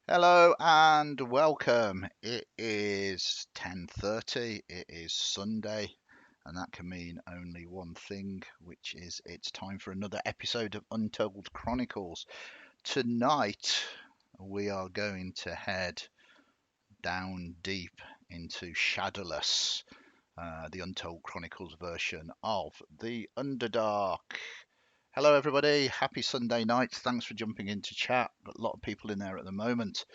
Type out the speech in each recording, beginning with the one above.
Hello and welcome. It is 10:30. It is Sunday, and that can mean only one thing, which is it's time for another episode of Untold Chronicles. Tonight, we are going to head down deep into Shadowless, the Untold Chronicles version of the Underdark. Hello, everybody. Happy Sunday night. Thanks for jumping into chat. Got a lot of people in there at the moment.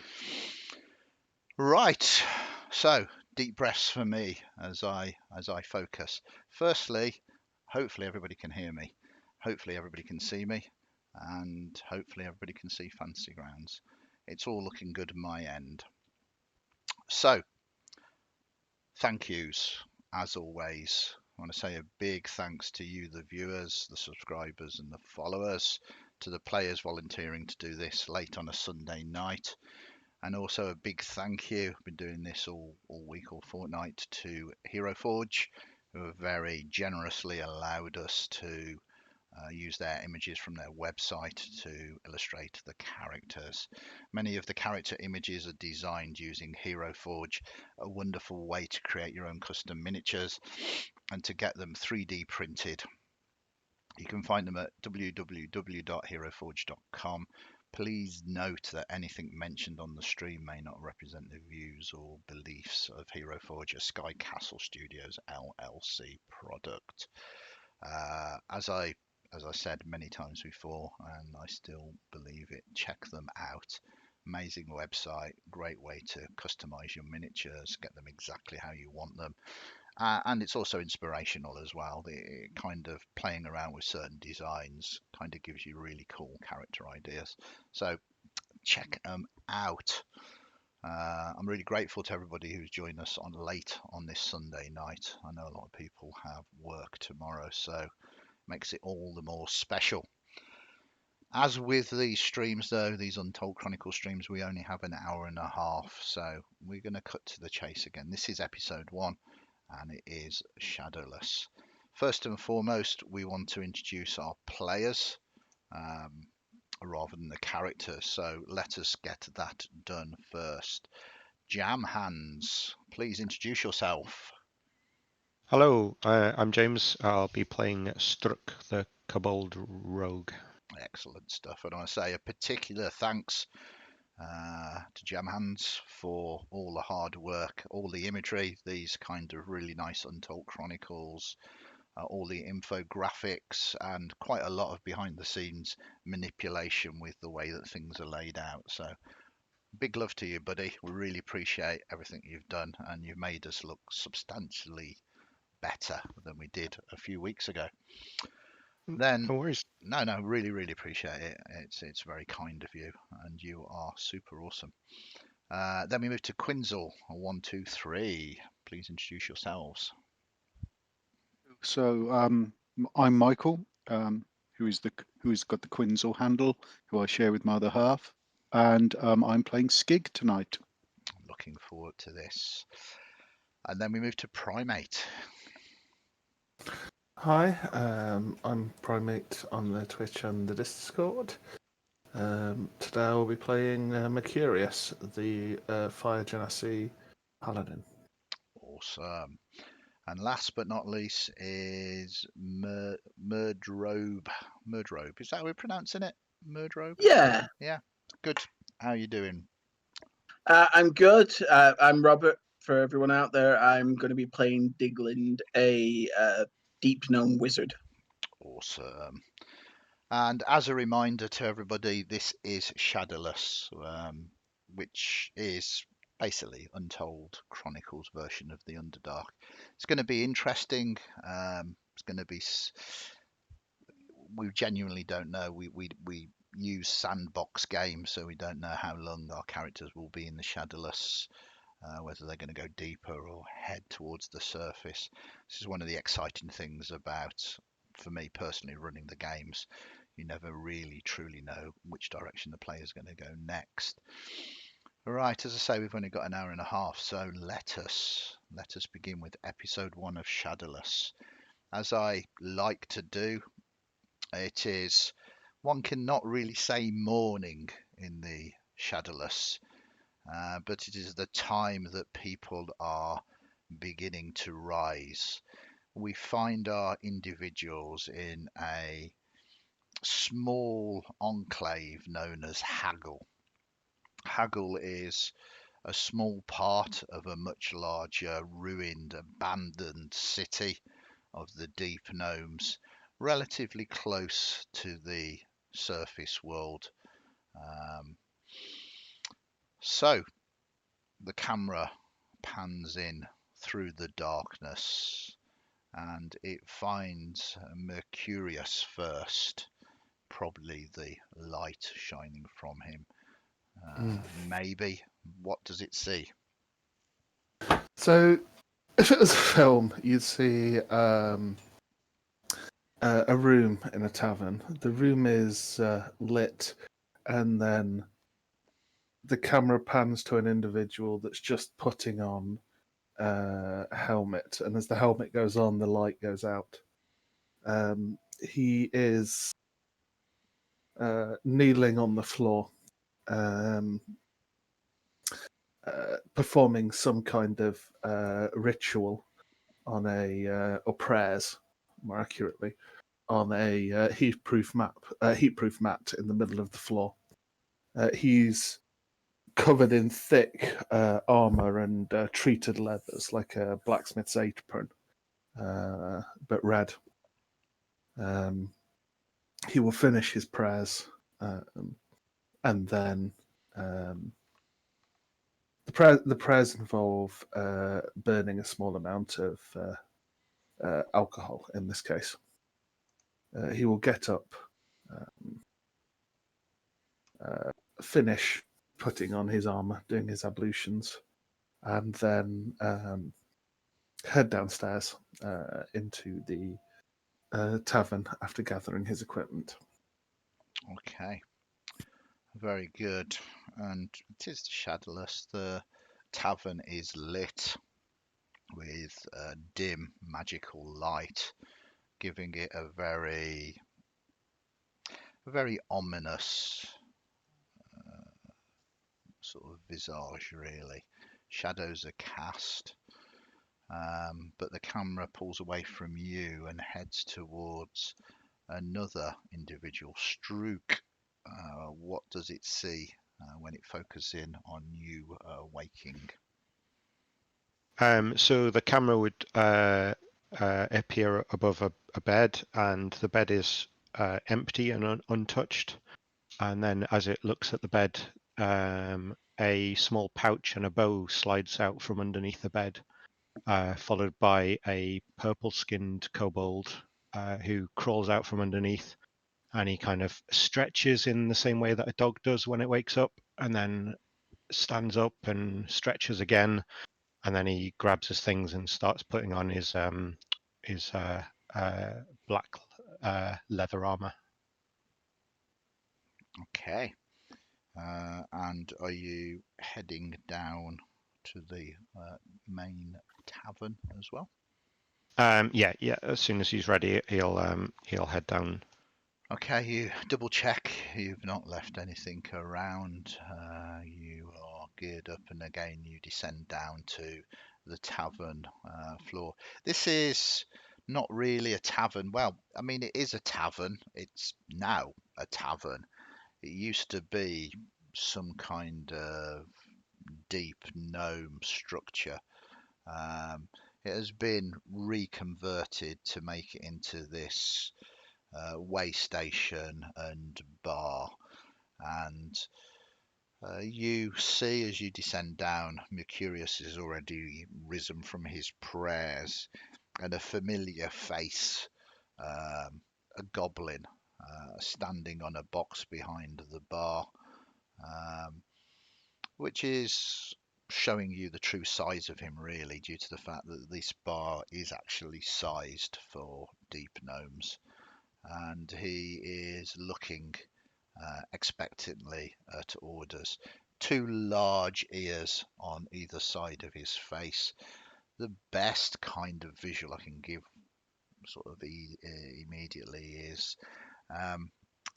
Right. So, deep breaths for me as I focus. Firstly, hopefully everybody can hear me. Hopefully everybody can see me, and hopefully everybody can see Fancy Grounds. It's all looking good on my end. So, thank yous as always. I want to say a big thanks to you, the viewers, the subscribers, and the followers, to the players volunteering to do this late on a Sunday night. And also a big thank you. I've been doing this all week, all fortnight, to Hero Forge, who have very generously allowed us to use their images from their website to illustrate the characters. Many of the character images are designed using Hero Forge, a wonderful way to create your own custom miniatures and to get them 3D printed. You can find them at www.heroforge.com. Please note that anything mentioned on the stream may not represent the views or beliefs of Hero Forge, a Sky Castle Studios LLC product. As I said many times before, and I still believe it, check them out. Amazing website, great way to customize your miniatures, get them exactly how you want them. And it's also inspirational as well. The kind of playing around with certain designs kind of gives you really cool character ideas. So check them out. I'm really grateful to everybody who's joined us on late on this Sunday night. I know a lot of people have work tomorrow, so it makes it all the more special. As with these streams, though, these Untold Chronicle streams, we only have an hour and a half, so we're going to cut to the chase again. This is episode 1, and it is Shadowless. First and foremost, we want to introduce our players um, rather than the characters, so let us get that done first. Jam Hands, please introduce yourself. Hello, I'm James. I'll be playing Struck, the Kobold Rogue. Excellent stuff. And I want to say a particular thanks to Jam Hands for all the hard work, all the imagery, these kind of really nice Untold Chronicles, all the infographics, and quite a lot of behind the scenes manipulation with the way that things are laid out. So, big love to you, buddy. We really appreciate everything you've done, and you've made us look substantially better than we did a few weeks ago. Then, No worries. no, really, really appreciate it. It's very kind of you, and you are super awesome. Then we move to Quinzel. 1, 2, 3. Please introduce yourselves. So I'm Michael, who's got the Quinzel handle, who I share with my other half, and I'm playing Skig tonight. Looking forward to this. And then we move to Primate. Hi, I'm Primate on the Twitch and the Discord. Today I will be playing Mercurius, the Fire Genasi Paladin. Awesome. And last but not least is Murdrobe. Murdrobe. Is that how we're pronouncing it? Murdrobe? Yeah, Yeah. Good. How are you doing? I'm good. I'm Robert. For everyone out there, I'm going to be playing Diglind, a deep gnome wizard. Awesome. And as a reminder to everybody, this is Shadowless, which is basically Untold Chronicles version of the Underdark. It's going to be interesting. It's going to be. We genuinely don't know. We use sandbox games, so we don't know how long our characters will be in the Shadowless. Whether they're going to go deeper or head towards the surface. This is one of the exciting things about, for me personally, running the games. You never really truly know which direction the player is going to go next. All right, as I say, we've only got an hour and a half, so let us begin with episode 1 of Shadowless. As I like to do, it is one cannot really say morning in the Shadowless. but it is the time that people are beginning to rise. We find our individuals in a small enclave known as Haggle. Haggle is a small part of a much larger, ruined, abandoned city of the Deep Gnomes, relatively close to the surface world. So the camera pans in through the darkness and it finds Mercurius first, probably the light shining from him. Maybe. What does it see? So, if it was a film, you'd see a room in a tavern. The room is lit, and then the camera pans to an individual that's just putting on a helmet, and as the helmet goes on, the light goes out. He is kneeling on the floor, performing some kind of ritual on or prayers, more accurately, on a heat-proof mat in the middle of the floor. He's covered in thick armor and treated leathers, like a blacksmith's apron, but red. He will finish his prayers, and then the prayers involve burning a small amount of alcohol. In this case, he will get up, finish putting on his armor, doing his ablutions, and then head downstairs into the tavern after gathering his equipment. Okay, very good. And it is shadowless. The tavern is lit with dim magical light, giving it a very ominous sort of visage, really. Shadows are cast, but the camera pulls away from you and heads towards another individual, Strook. What does it see when it focuses in on you waking? So the camera would appear above a bed, and the bed is empty and untouched. And then as it looks at the bed, a small pouch and a bow slides out from underneath the bed, followed by a purple-skinned kobold who crawls out from underneath, and he kind of stretches in the same way that a dog does when it wakes up, and then stands up and stretches again, and then he grabs his things and starts putting on his black leather armor. Okay. And are you heading down to the main tavern as well? Yeah. As soon as he's ready, he'll head down. Okay, you double check you've not left anything around. You are geared up, and again you descend down to the tavern floor. This is not really a tavern. Well, I mean, it is a tavern. It's now a tavern. It used to be some kind of deep gnome structure. It has been reconverted to make it into this way station and bar. And you see as you descend down, Mercurius is already risen from his prayers, and a familiar face, a goblin, standing on a box behind the bar, um, which is showing you the true size of him, really, due to the fact that this bar is actually sized for deep gnomes. And he is looking expectantly at orders. Two large ears on either side of his face. The best kind of visual I can give sort of immediately is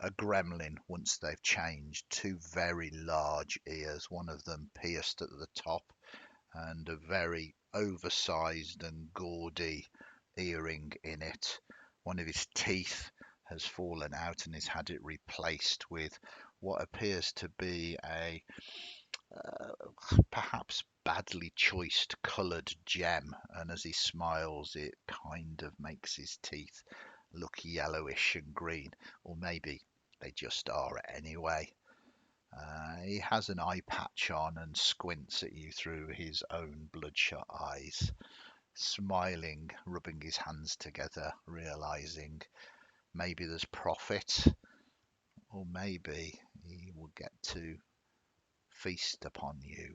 a gremlin once they've changed. Two very large ears, one of them pierced at the top, and a very oversized and gaudy earring in it. One of his teeth has fallen out and he's had it replaced with what appears to be a perhaps badly choiced coloured gem, and as he smiles it kind of makes his teeth look yellowish and green, or maybe they just are anyway. He has an eye patch on and squints at you through his own bloodshot eyes, smiling, rubbing his hands together, realizing maybe there's profit, or maybe he will get to feast upon you.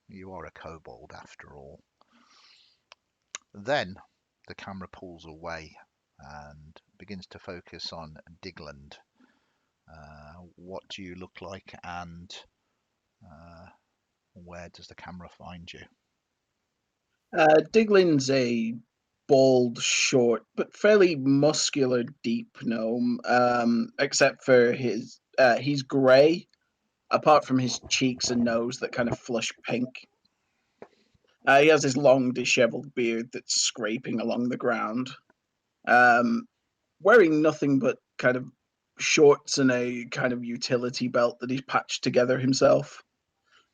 You are a kobold after all. Then the camera pulls away and begins to focus on Digland. What do you look like, and where does the camera find you? Diglin's a bald, short, but fairly muscular deep gnome, except for he's grey, apart from his cheeks and nose that kind of flush pink. He has this long, dishevelled beard that's scraping along the ground. Um, Wearing nothing but kind of shorts and a kind of utility belt that he's patched together himself.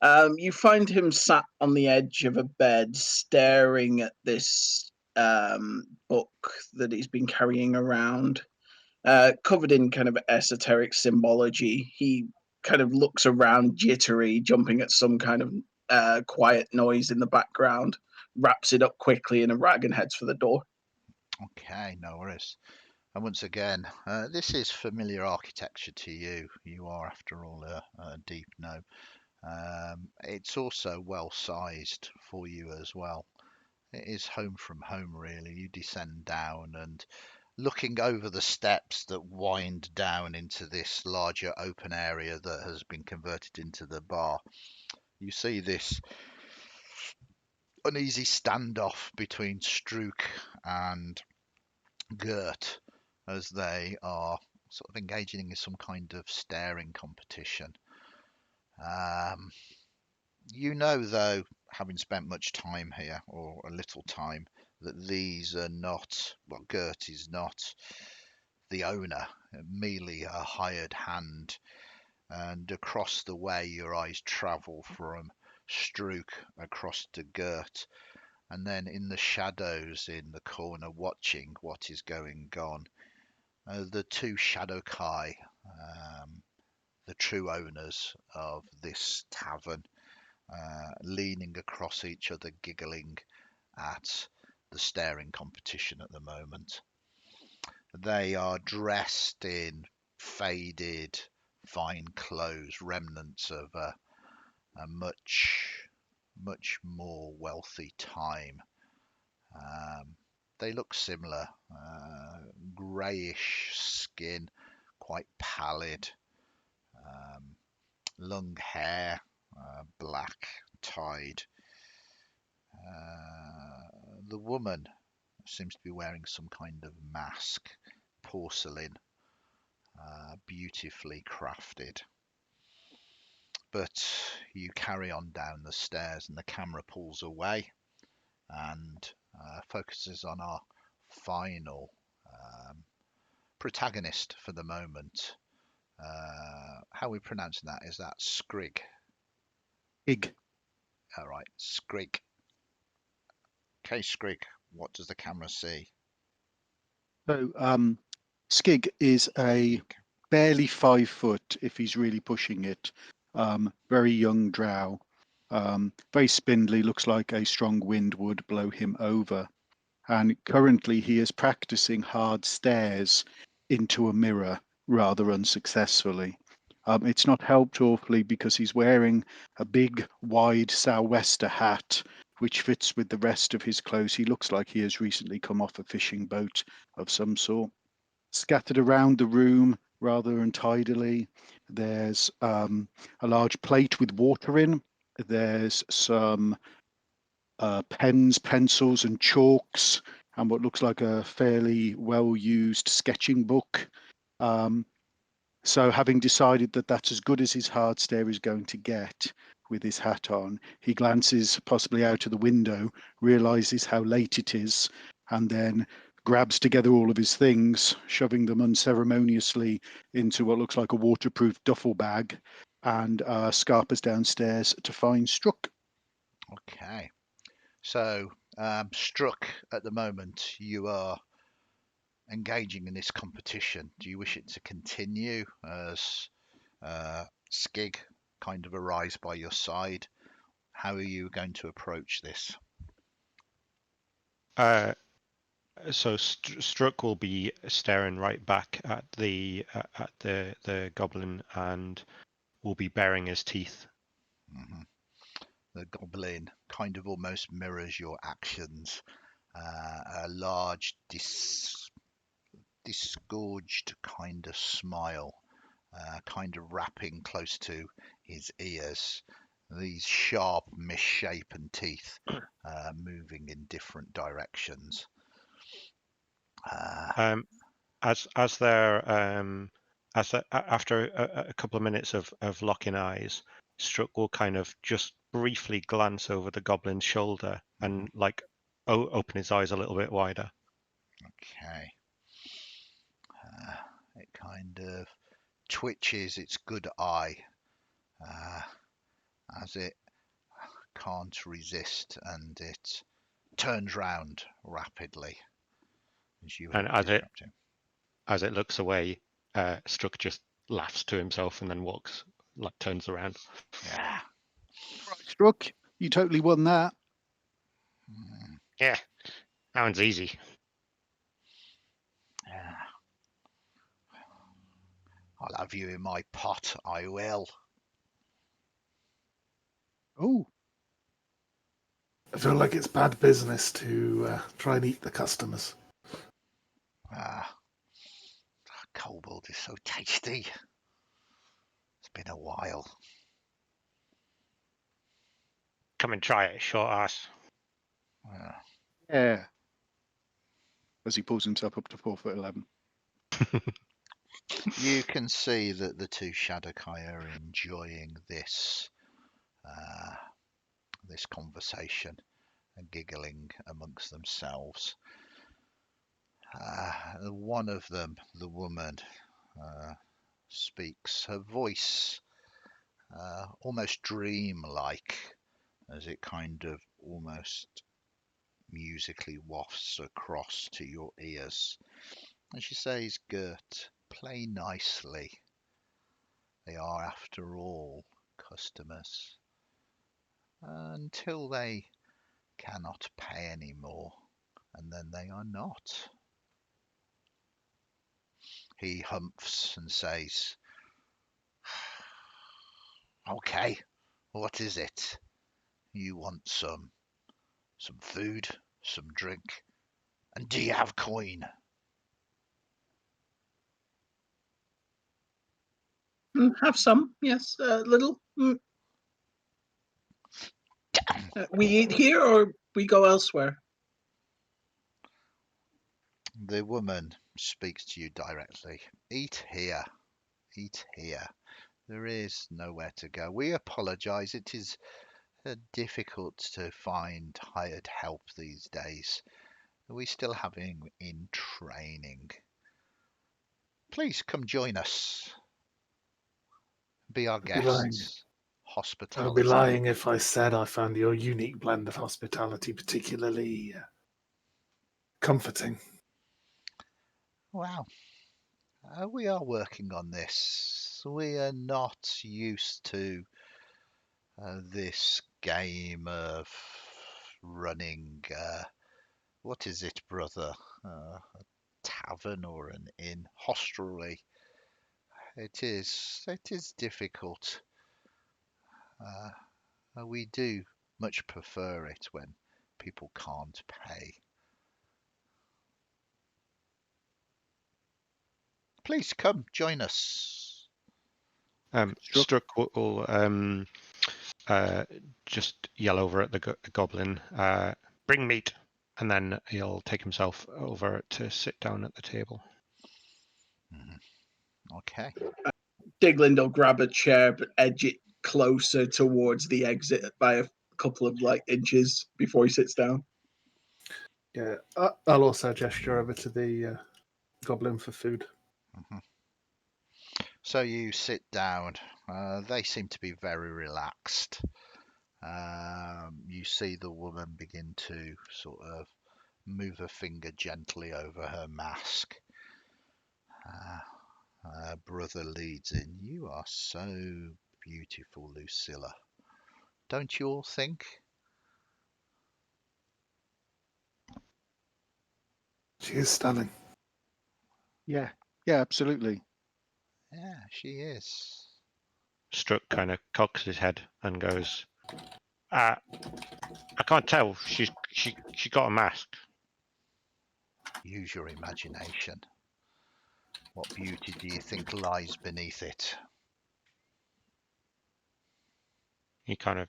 You find him sat on the edge of a bed, staring at this book that he's been carrying around, covered in kind of esoteric symbology. He kind of looks around, jittery, jumping at some kind of quiet noise in the background, wraps it up quickly in a rag and heads for the door. Okay, no worries. And once again, this is familiar architecture to you. You are, after all, a deep gnome. It's also well sized for you as well. It is home from home, really. You descend down, and looking over the steps that wind down into this larger open area that has been converted into the bar, you see this uneasy standoff between Strook and Gert as they are sort of engaging in some kind of staring competition. Um, you know, though, having spent much time here, or a little time, that these are not, well, Gert is not the owner, merely a hired hand. And across the way, your eyes travel from Strook across to Gert, and then in the shadows in the corner, watching what is going on, the two Shadowkai, the true owners of this tavern, leaning across each other, giggling at the staring competition at the moment. They are dressed in faded, fine clothes, remnants of a much more wealthy time. They look similar, greyish skin, quite pallid, long hair, black tied. The woman seems to be wearing some kind of mask, porcelain, beautifully crafted. But you carry on down the stairs, and the camera pulls away and focuses on our final protagonist for the moment. How are we pronouncing that? Is that Skrig? Ig. All right, Skrig. Okay, Skrig, what does the camera see? So Skig is a barely 5 foot, if he's really pushing it, very young drow, very spindly, looks like a strong wind would blow him over. And currently he is practicing hard stares into a mirror rather unsuccessfully. It's not helped awfully because he's wearing a big, wide sou'wester hat, which fits with the rest of his clothes. He looks like he has recently come off a fishing boat of some sort. Scattered around the room rather untidily, there's a large plate with water in. There's some pens, pencils, and chalks, and what looks like a fairly well-used sketching book. Um, So having decided that that's as good as his hard stare is going to get with his hat on, he glances possibly out of the window, realizes how late it is, and then grabs together all of his things, shoving them unceremoniously into what looks like a waterproof duffel bag, and scarpers downstairs to find Struck. Okay. So, Struck, at the moment, you are engaging in this competition. Do you wish it to continue as Skig kind of arrives by your side? How are you going to approach this? So Struck will be staring right back at the goblin and will be baring his teeth. hmm The goblin kind of almost mirrors your actions. A large, disgorged kind of smile, kind of wrapping close to his ears. These sharp, misshapen teeth moving in different directions. As they're after a couple of minutes of locking eyes, Struck will kind of just briefly glance over the goblin's shoulder and like open his eyes a little bit wider. Okay. It kind of twitches its good eye as it can't resist, and it turns round rapidly as you And have described him. as it looks away, Struck just laughs to himself and then walks, like turns around. Yeah. Right, Struck, you totally won that. Mm, Yeah, that one's easy. yeah. I'll have you in my pot, I will. Oh, I feel like it's bad business to try and eat the customers. Ah, kobold is so tasty. It's been a while. Come and try it, short ass. yeah. As he pulls himself up to 4'11". You can see that the two Shadowkai are enjoying this this conversation and giggling amongst themselves. One of them, the woman, speaks. Her voice almost dream-like, as it kind of almost musically wafts across to your ears. And she says, Gert, play nicely. They are, after all, customers. Until they cannot pay any more, and then they are not. He humphs and says, Okay, what is it? You want some food, some drink, and do you have coin? Have some, yes, little. We eat here or we go elsewhere? The woman speaks to you directly. Eat here. Eat here. There is nowhere to go. We apologize. It is difficult to find hired help these days. We still have him in training. Please come join us. Be our I'd be lying. guests. I would be Hospitality. lying if I said I found your unique blend of hospitality particularly comforting. Wow. We are working on this. We are not used to this game of running. What is it, brother? A tavern or an inn? Hostelry. It is. It is difficult. We do much prefer it when people can't pay. Please come join us. Struck. Struck will just yell over at the goblin, bring meat, and then he'll take himself over to sit down at the table. Mhm. Okay. Diglin will grab a chair but edge it closer towards the exit by a couple of inches before he sits down. Yeah, I'll also gesture over to the goblin for food. Mhm. So you sit down. They seem to be very relaxed. You see the woman begin to sort of move a finger gently over her mask. Her brother leads in. You are so beautiful, Lucilla. Don't you all think? She is stunning. Yeah, yeah, absolutely. Yeah, she is. Struck kind of cocks his head and goes, I can't tell. She got a mask. Use your imagination. What beauty do you think lies beneath it? He kind of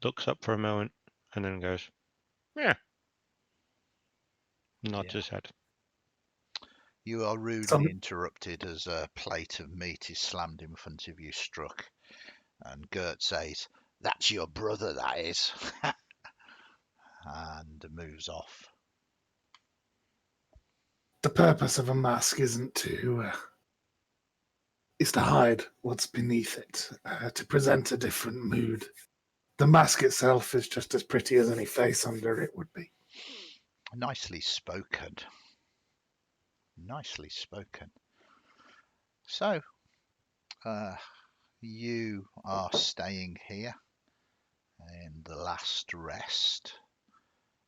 looks up for a moment and then goes, yeah. Nods Yeah. his head. You are rudely Some interrupted as a plate of meat is slammed in front of you, Struck. And Gert says, "That's your brother, that is," and moves off. the purpose of a mask isn't is to hide what's beneath it, to present a different mood. The mask itself is just as pretty as any face under it would be. Nicely spoken. Nicely spoken. So, you are staying here in the last rest,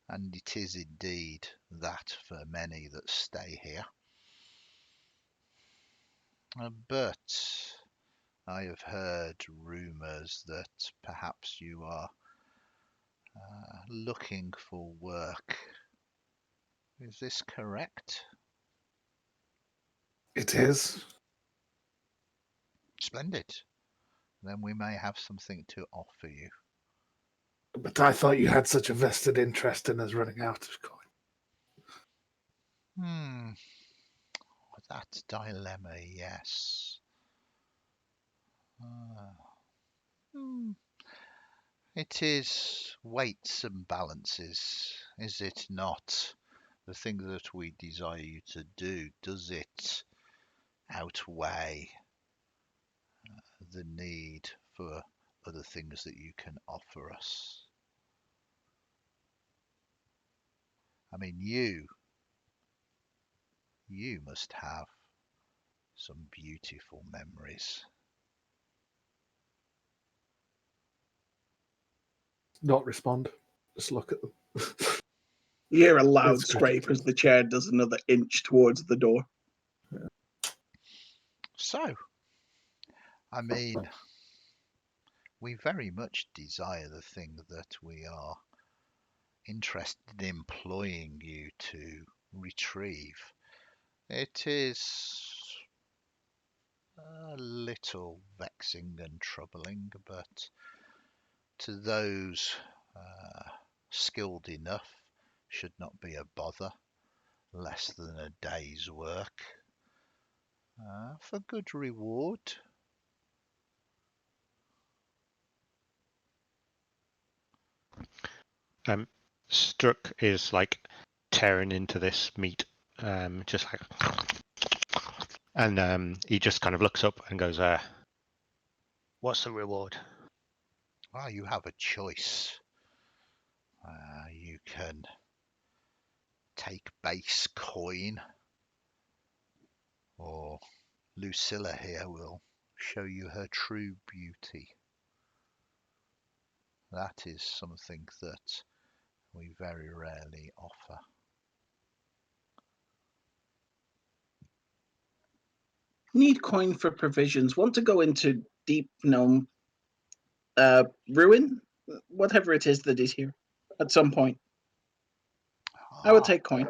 and it is indeed that for many that stay here. But I have heard rumours that perhaps you are looking for work. Is this correct? It is. Splendid. Then we may have something to offer you. But I thought you had such a vested interest in us running out of coin. That dilemma, yes. Hmm. It is weights and balances, is it not? The thing that we desire you to do, does it outweigh the need for other things that you can offer us? I mean, you must have some beautiful memories. Not respond. Just look at them. You hear a loud It's scrape critical. as the chair does another inch towards the door. So, I mean, we very much desire the thing that we are interested in employing you to retrieve. It is a little vexing and troubling, but to those skilled enough, should not be a bother. Less than a day's work for good reward. Struck is like tearing into this meat, just like, and he just kind of looks up and goes, "What's the reward?" Well, you have a choice. You can take base coin, or Lucilla here will show you her true beauty. That is something that we very rarely offer. Need coin for provisions. Want to go into deep gnome ruin? Whatever it is that is here. At some point. I would Ah, take coin.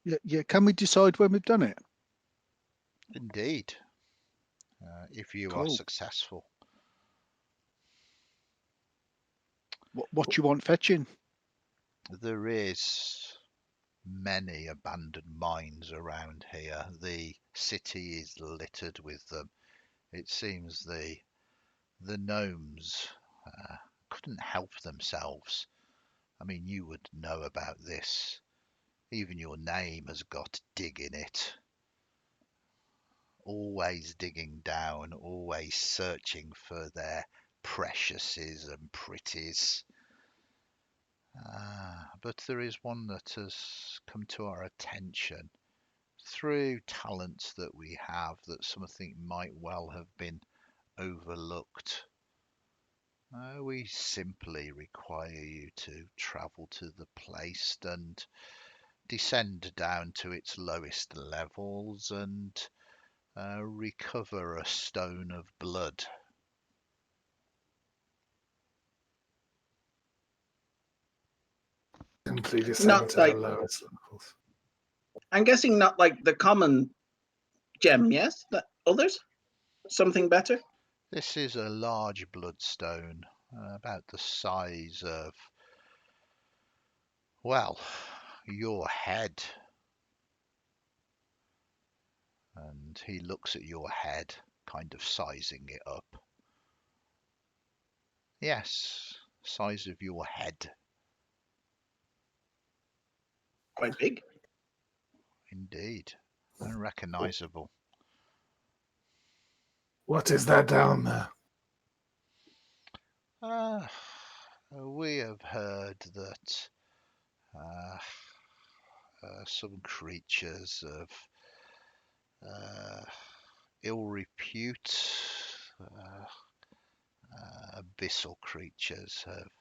Yeah, yeah. Can we decide when we've done it? indeed. If you are Cool. successful. What do you want fetching? There is many abandoned mines around here. The city is littered with them. It seems the gnomes couldn't help themselves. I mean, you would know about this. Even your name has got dig in it. Always digging down, always searching for their preciouses and pretties. But there is one that has come to our attention through talents that we have that something might well have been overlooked. We simply require you to travel to the place and descend down to its lowest levels and recover a stone of blood. Simply descend Not to like the lowest levels. I'm guessing not like the common gem, yes? That others? Something better? This is a large bloodstone, about the size of, well, your head. And he looks at your head, kind of sizing it up. Yes, size of your head, Quite big. indeed. Unrecognizable. What is that down there? Uh, we have heard that uh, some creatures of uh, ill repute, abyssal creatures, have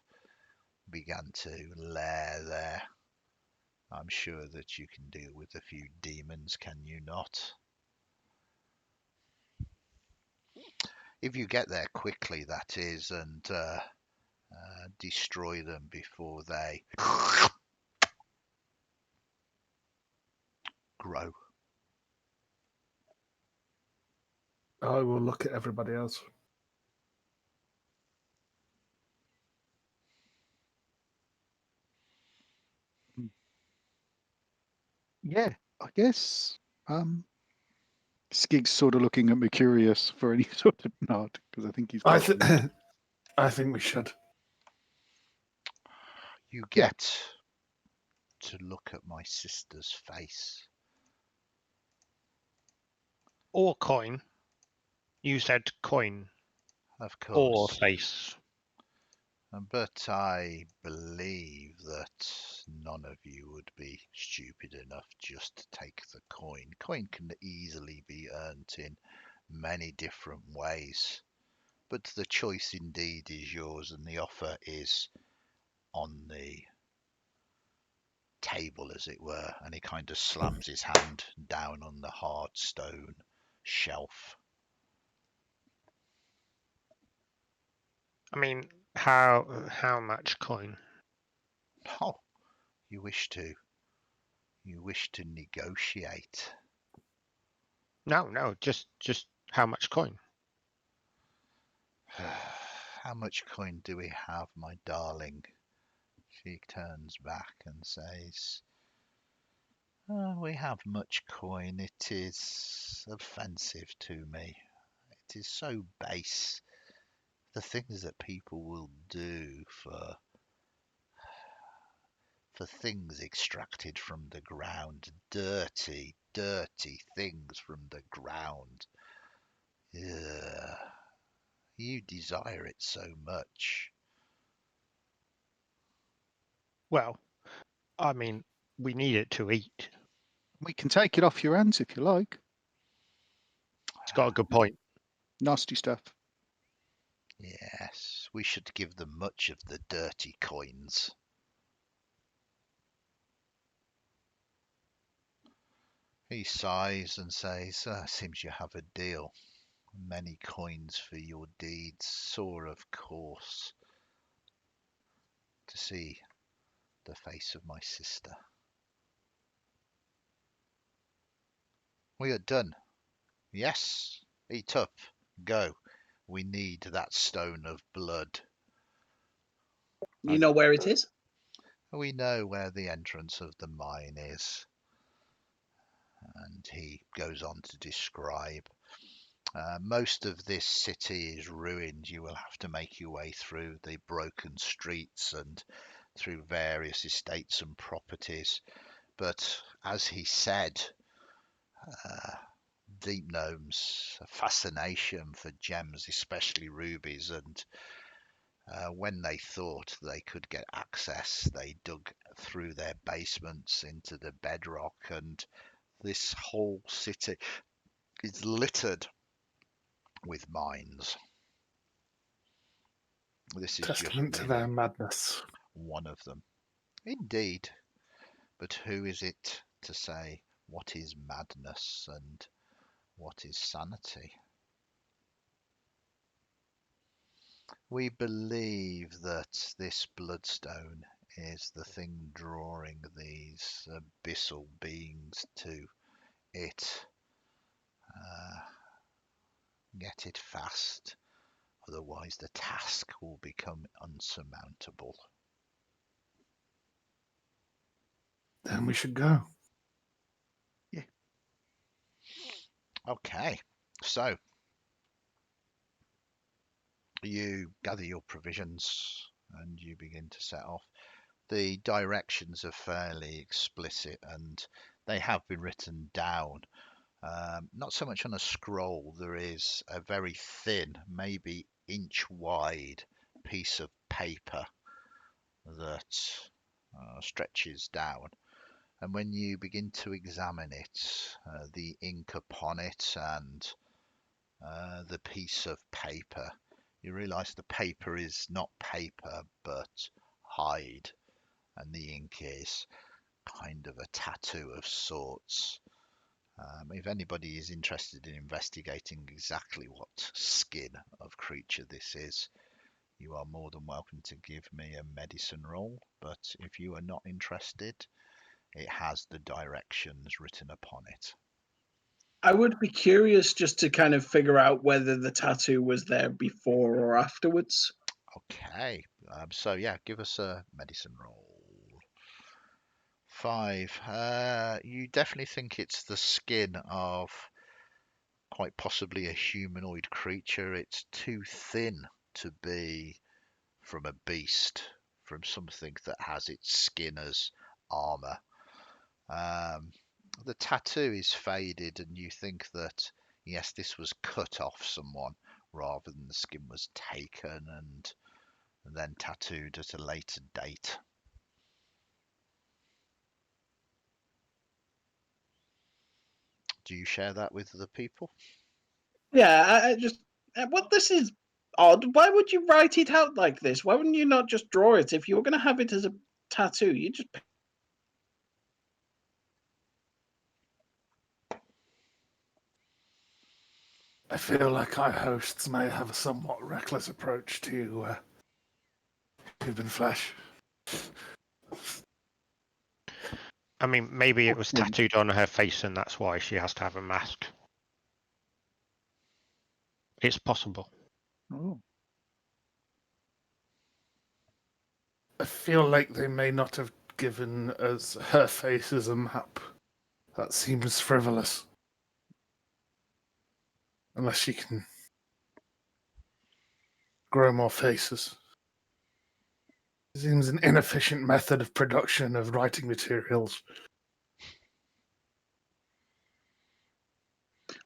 begun to lair there. I'm sure that you can deal with a few demons, can you not? If you get there quickly, that is, and destroy them before they grow. I will look at everybody else. Yeah, I guess. Skig's sort of looking at me curious for any sort of nod because I think he's I, got. I think we should. You Yeah. get to look at my sister's face. Or coin. You said coin Of or course. face. But I believe that none of you would be stupid enough just to take the coin. Coin can easily be earned in many different ways. But the choice indeed is yours, and the offer is on the table, as it were. And he kind of slams his hand down on the hard stone shelf. I mean, how much coin? Oh, you wish to negotiate. No, just how much coin? How much coin do we have, my darling? She turns back and says, we have much coin. It is offensive to me. It is so base. The things that people will do for things extracted from the ground. Dirty, dirty things from the ground. Ugh. You desire it so much. Well, I mean, we need it to eat. We can take it off your hands if you like. It's got a good point. Nasty stuff. Yes, we should give them much of the dirty coins. He sighs and says, seems you have a deal. Many coins for your deeds. Sore, of course, to see the face of my sister. We are done. Yes, eat up. Go. We need that stone of blood. You know where it is? We know where the entrance of the mine is. And he goes on to describe Most of this city is ruined. You will have to make your way through the broken streets and through various estates and properties. But as he said, uh, Deep Gnome's fascination for gems, especially rubies, and when they thought they could get access, they dug through their basements into the bedrock, and this whole city is littered with mines. This is just Testament to really their madness. one of them. Indeed. But who is it to say what is madness and what is sanity? We believe that this bloodstone is the thing drawing these abyssal beings to it. Uh, get it fast, otherwise the task will become unsurmountable. Then we should go. Okay, so you gather your provisions and you begin to set off. The directions are fairly explicit and they have been written down. Not so much on a scroll, there is a very thin, maybe inch wide piece of paper that stretches down. And when you begin to examine it, the ink upon it and the piece of paper, you realize the paper is not paper but hide, and the ink is kind of a tattoo of sorts. If anybody is interested in investigating exactly what skin of creature this is, you are more than welcome to give me a medicine roll. But if you are not interested, it has the directions written upon it. I would be curious just to kind of figure out whether the tattoo was there before or afterwards. Okay, so yeah, give us a medicine roll. 5. You definitely think it's the skin of quite possibly a humanoid creature. It's too thin to be from a beast, from something that has its skin as armor. Um, the tattoo is faded, and you think that yes, this was cut off someone rather than the skin was taken and then tattooed at a later date. Do you share that with the people? Yeah, I just what this is odd. Why would you write it out like this? Why wouldn't you not just draw it if you were going to have it as a tattoo? You just I feel like our hosts may have a somewhat reckless approach to human flesh. I mean, maybe it was Yeah. tattooed on her face and that's why she has to have a mask. It's possible. Oh. I feel like they may not have given us her face as a map. That seems frivolous. Unless she can grow more faces. It seems an inefficient method of production of writing materials.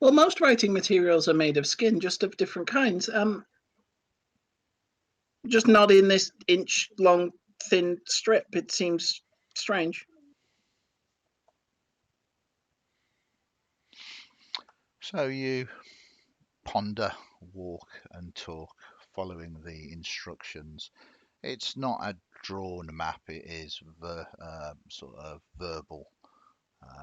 well, most writing materials are made of skin, just of different kinds. Just not in this inch-long thin strip. It seems strange. So you ponder, walk, and talk, following the instructions. It's not a drawn map, it is sort of verbal,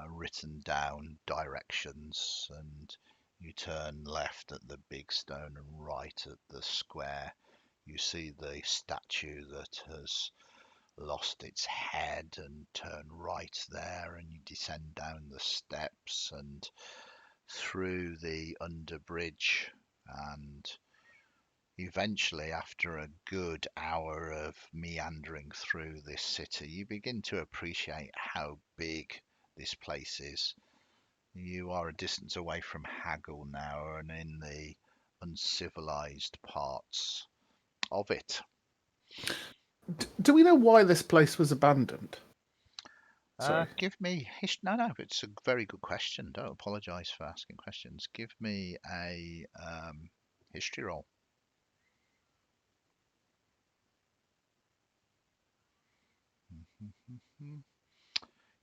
written down directions, and you turn left at the big stone and right at the square. You see the statue that has lost its head and turn right there, and you descend down the steps and through the underbridge, and eventually, after a good hour of meandering through this city, you begin to appreciate how big this place is. You are a distance away from Haggle now and in the uncivilized parts of it. Do we know why this place was abandoned? Sorry. Give me no, it's a very good question. Don't apologise for asking questions. Give me a history roll.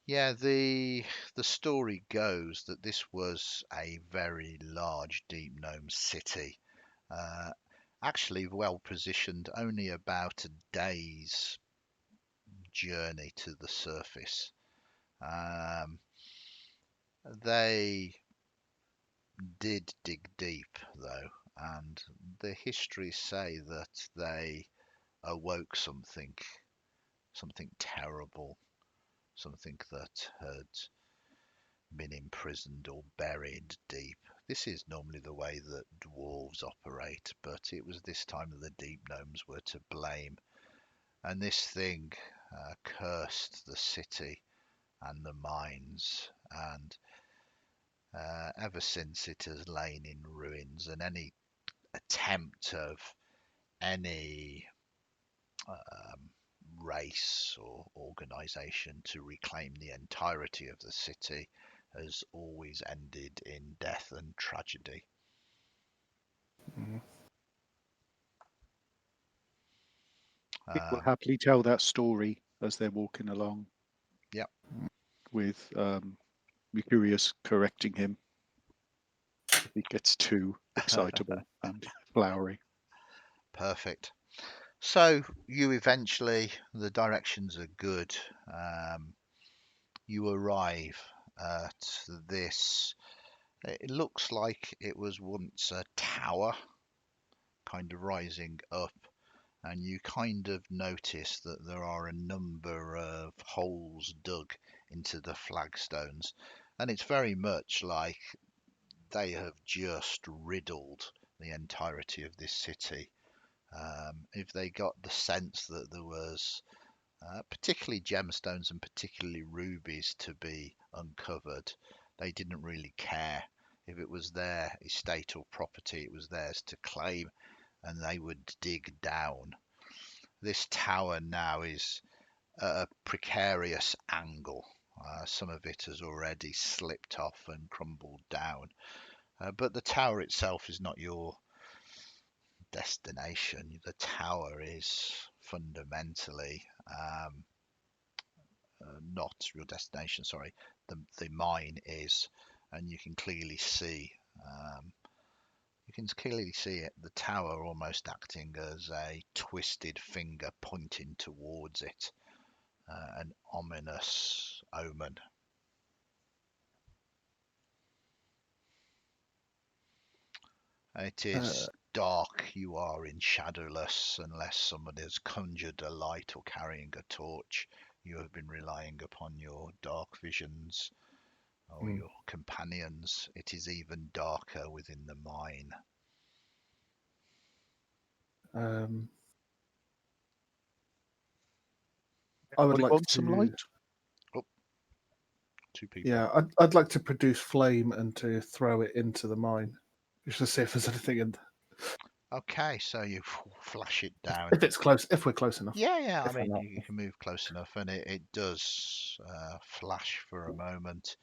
Yeah, the story goes that this was a very large deep gnome city. Uh, Actually well positioned, only about a day's journey to the surface. Um, they did dig deep though, and the histories say that they awoke something terrible, something that had been imprisoned or buried deep. This is normally the way that dwarves operate, but it was this time that the deep gnomes were to blame, and this thing cursed the city and the mines, and ever since it has lain in ruins, and any attempt of any um, race or organization to reclaim the entirety of the city has always ended in death and tragedy. Mm. Skig will Um, happily tell that story as they're walking along. Yep. With Mercurius correcting him if he gets too excitable and flowery. Perfect. So you eventually, the directions are good. You arrive at this. It looks like it was once a tower, kind of rising up, and you kind of notice that there are a number of holes dug into the flagstones, and it's very much like they have just riddled the entirety of this city. If they got the sense that there was particularly gemstones and particularly rubies to be uncovered, they didn't really care. If it was their estate or property, it was theirs to claim, and they would dig down. This tower now is at a precarious angle. Some of it has already slipped off and crumbled down. But the tower itself is not your destination. The tower is fundamentally not your destination. Sorry, the mine is, and you can clearly see. It. The tower almost acting as a twisted finger pointing towards it, an ominous omen. It is dark. You are in Shadowless, unless someone has conjured a light or carrying a torch. You have been relying upon your dark visions or your companions. It is even darker within the mine. I would Anybody like want to. some light? Oh, two people. Yeah, I'd like to produce flame and to throw it into the mine, just to see if there's anything in. Okay, so you flash it down. If it's close, if we're close enough. Yeah. I If we're mean, not. you can move close enough, and it does flash for a moment,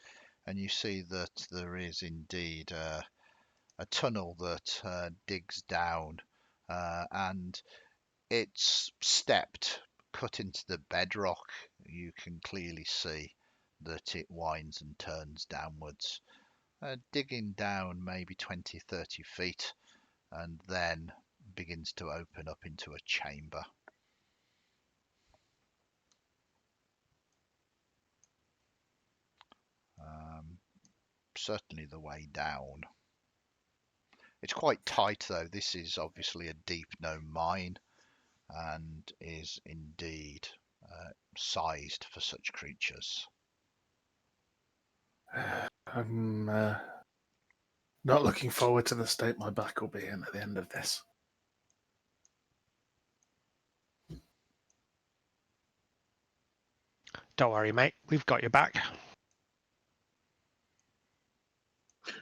and you see that there is indeed a tunnel that digs down, and it's stepped, cut into the bedrock. You can clearly see that it winds and turns downwards, digging down maybe 20-30 feet, and then begins to open up into a chamber. Certainly the way down. It's quite tight though. This is obviously a deep gnome mine and is indeed sized for such creatures. I'm not looking forward to the state my back will be in at the end of this. Don't worry, mate. We've got your back.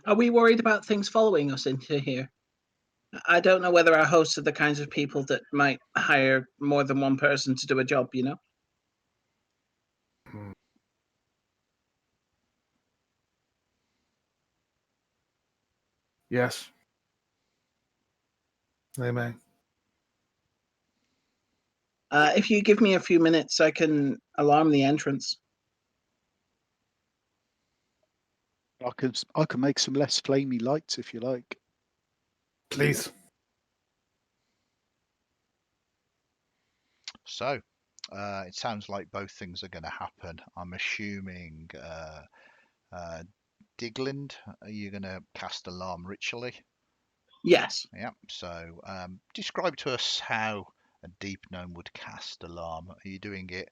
Are we worried about things following us into here? I don't know whether our hosts are the kinds of people that might hire more than one person to do a job, you know? Hmm. Yes. They may. If you give me a few minutes, I can alarm the entrance. I can make some less flamey lights if you like. Please. So, it sounds like both things are going to happen. I'm assuming, Digland, are you going to cast alarm ritually? Yes. Yeah. So, describe to us how a deep gnome would cast alarm. Are you doing it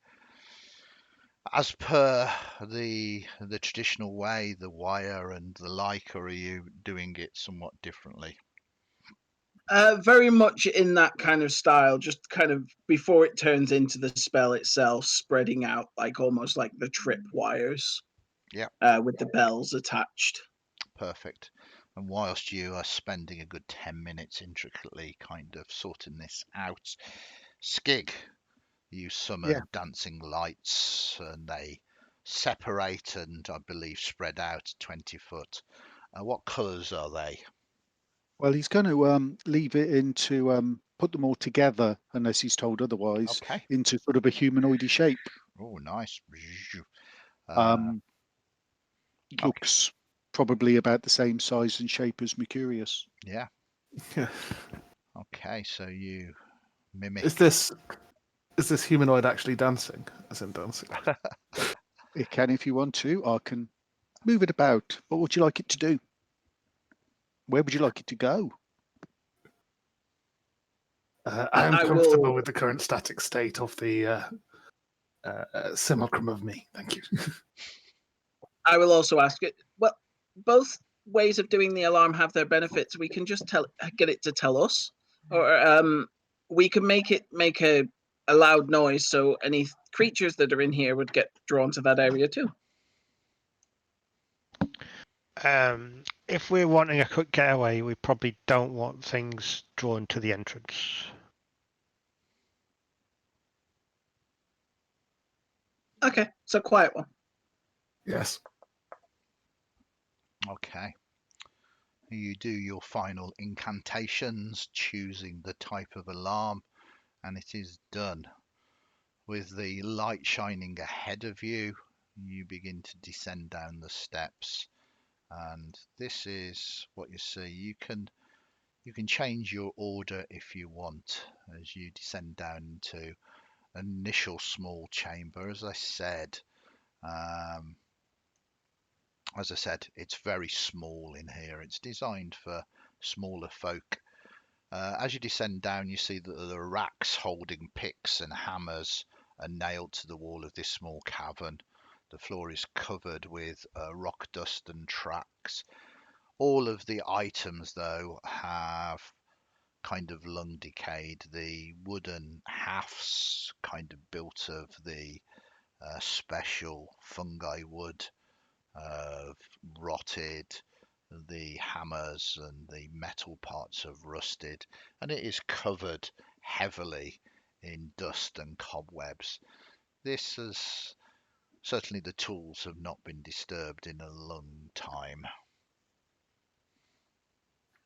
as per the traditional way, the wire and the like, or are you doing it somewhat differently? Very much in that kind of style, just kind of before it turns into the spell itself, spreading out like almost like the trip wires. Yeah. With the bells attached. Perfect. And whilst you are spending a good 10 minutes intricately kind of sorting this out, Skig, you Yeah. summon dancing lights and they separate and I believe spread out 20 foot. What colours are they? Well, he's going to leave it into put them all together, unless he's told otherwise, Okay. into sort of a humanoidy shape. Oh, nice. Um, Okay. looks probably about the same size and shape as Mercurius. Yeah. Yeah. Okay. So you Is mimic. this humanoid actually dancing? As in dancing? It can, if you want to. I can move it about. What would you like it to do? Where would you like it to go? I am I comfortable will. with the current static state of the simulacrum of me. Thank you. I will also ask it. Well, both ways of doing the alarm have their benefits. We can just get it to tell us, or we can make it make a loud noise so any creatures that are in here would get drawn to that area too. If we're wanting a quick getaway, we probably don't want things drawn to the entrance. Okay, so quiet one. Yes. Okay. You do your final incantations, choosing the type of alarm, and it is done. With the light shining ahead of you, you begin to descend down the steps, and this is what you see. You can change your order if you want as you descend down into an initial small chamber. Um, as I said, it's very small in here. It's designed for smaller folk. As you descend down, you see that the racks holding picks and hammers are nailed to the wall of this small cavern. The floor is covered with rock dust and tracks. All of the items, though, have kind of long decayed. The wooden hafts, kind of built of the special fungi wood, have rotted. The hammers and the metal parts have rusted, and it is covered heavily in dust and cobwebs. This is certainly, the tools have not been disturbed in a long time.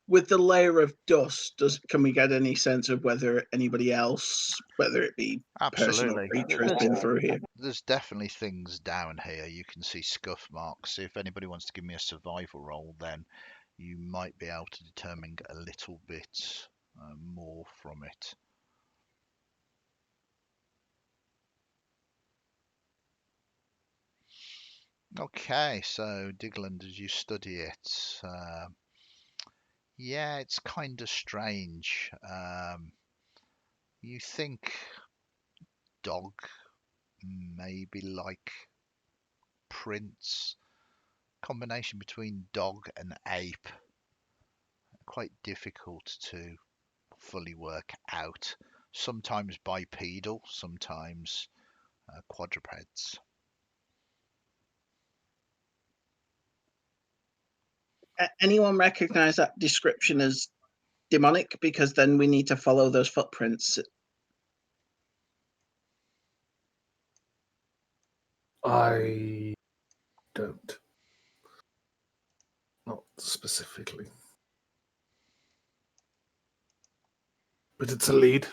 With the layer of dust, can we get any sense of whether anybody else, whether it be person or Absolutely. creature, has been through here? There's definitely things down here. You can see scuff marks. If anybody wants to give me a survival roll, then you might be able to determine a little bit more from it. Okay, so Digland, as you study it, yeah, it's kind of strange. You think dog, maybe like prints, combination between dog and ape, quite difficult to fully work out. Sometimes bipedal, sometimes quadrupeds. Anyone recognize that description as demonic? Because then we need to follow those footprints. I don't. Not specifically. But it's a lead.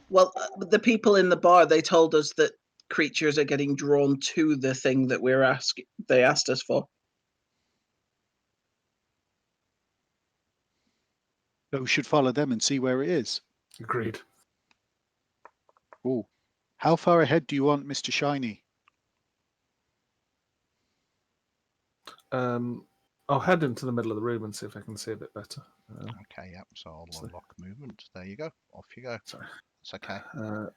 Well, the people in the bar, they told us that creatures are getting drawn to the thing that they asked us for. So we should follow them and see where it is. Agreed. Oh, how far ahead do you want, Mr. Shiny? I'll head into the middle of the room and see if I can see a bit better. Okay, yep. So I'll So- unlock movement. There you go. Off you go. Sorry. It's okay. Uh,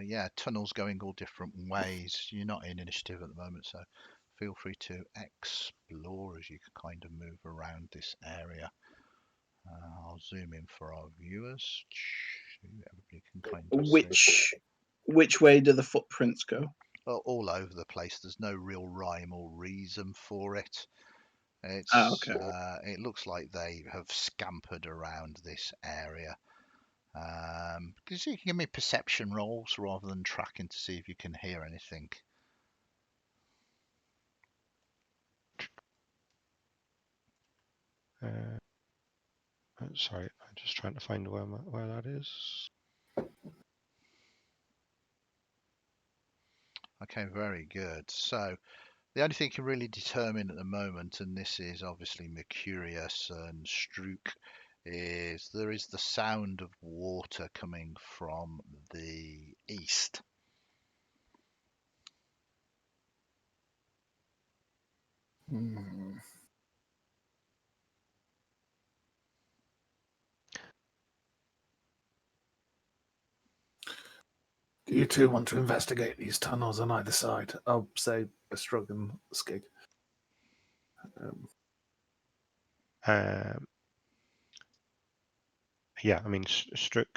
Yeah, tunnels going all different ways. You're not in initiative at the moment, so feel free to explore as you kind of move around this area. I'll zoom in for our viewers. Everybody can kind of see. Which way do the footprints go? All over the place. There's no real rhyme or reason for it. Okay. It looks like they have scampered around this area. Because you can give me perception rolls rather than tracking to see if you can hear anything. Sorry, I'm just trying to find where that is. Okay, very good. So the only thing you can really determine at the moment, and this is obviously Mercurius and Strook, is there is the sound of water coming from the east. hmm. Do you two want to investigate these tunnels on either side? I'll say Bestrug and Skig. Yeah, I mean, Strook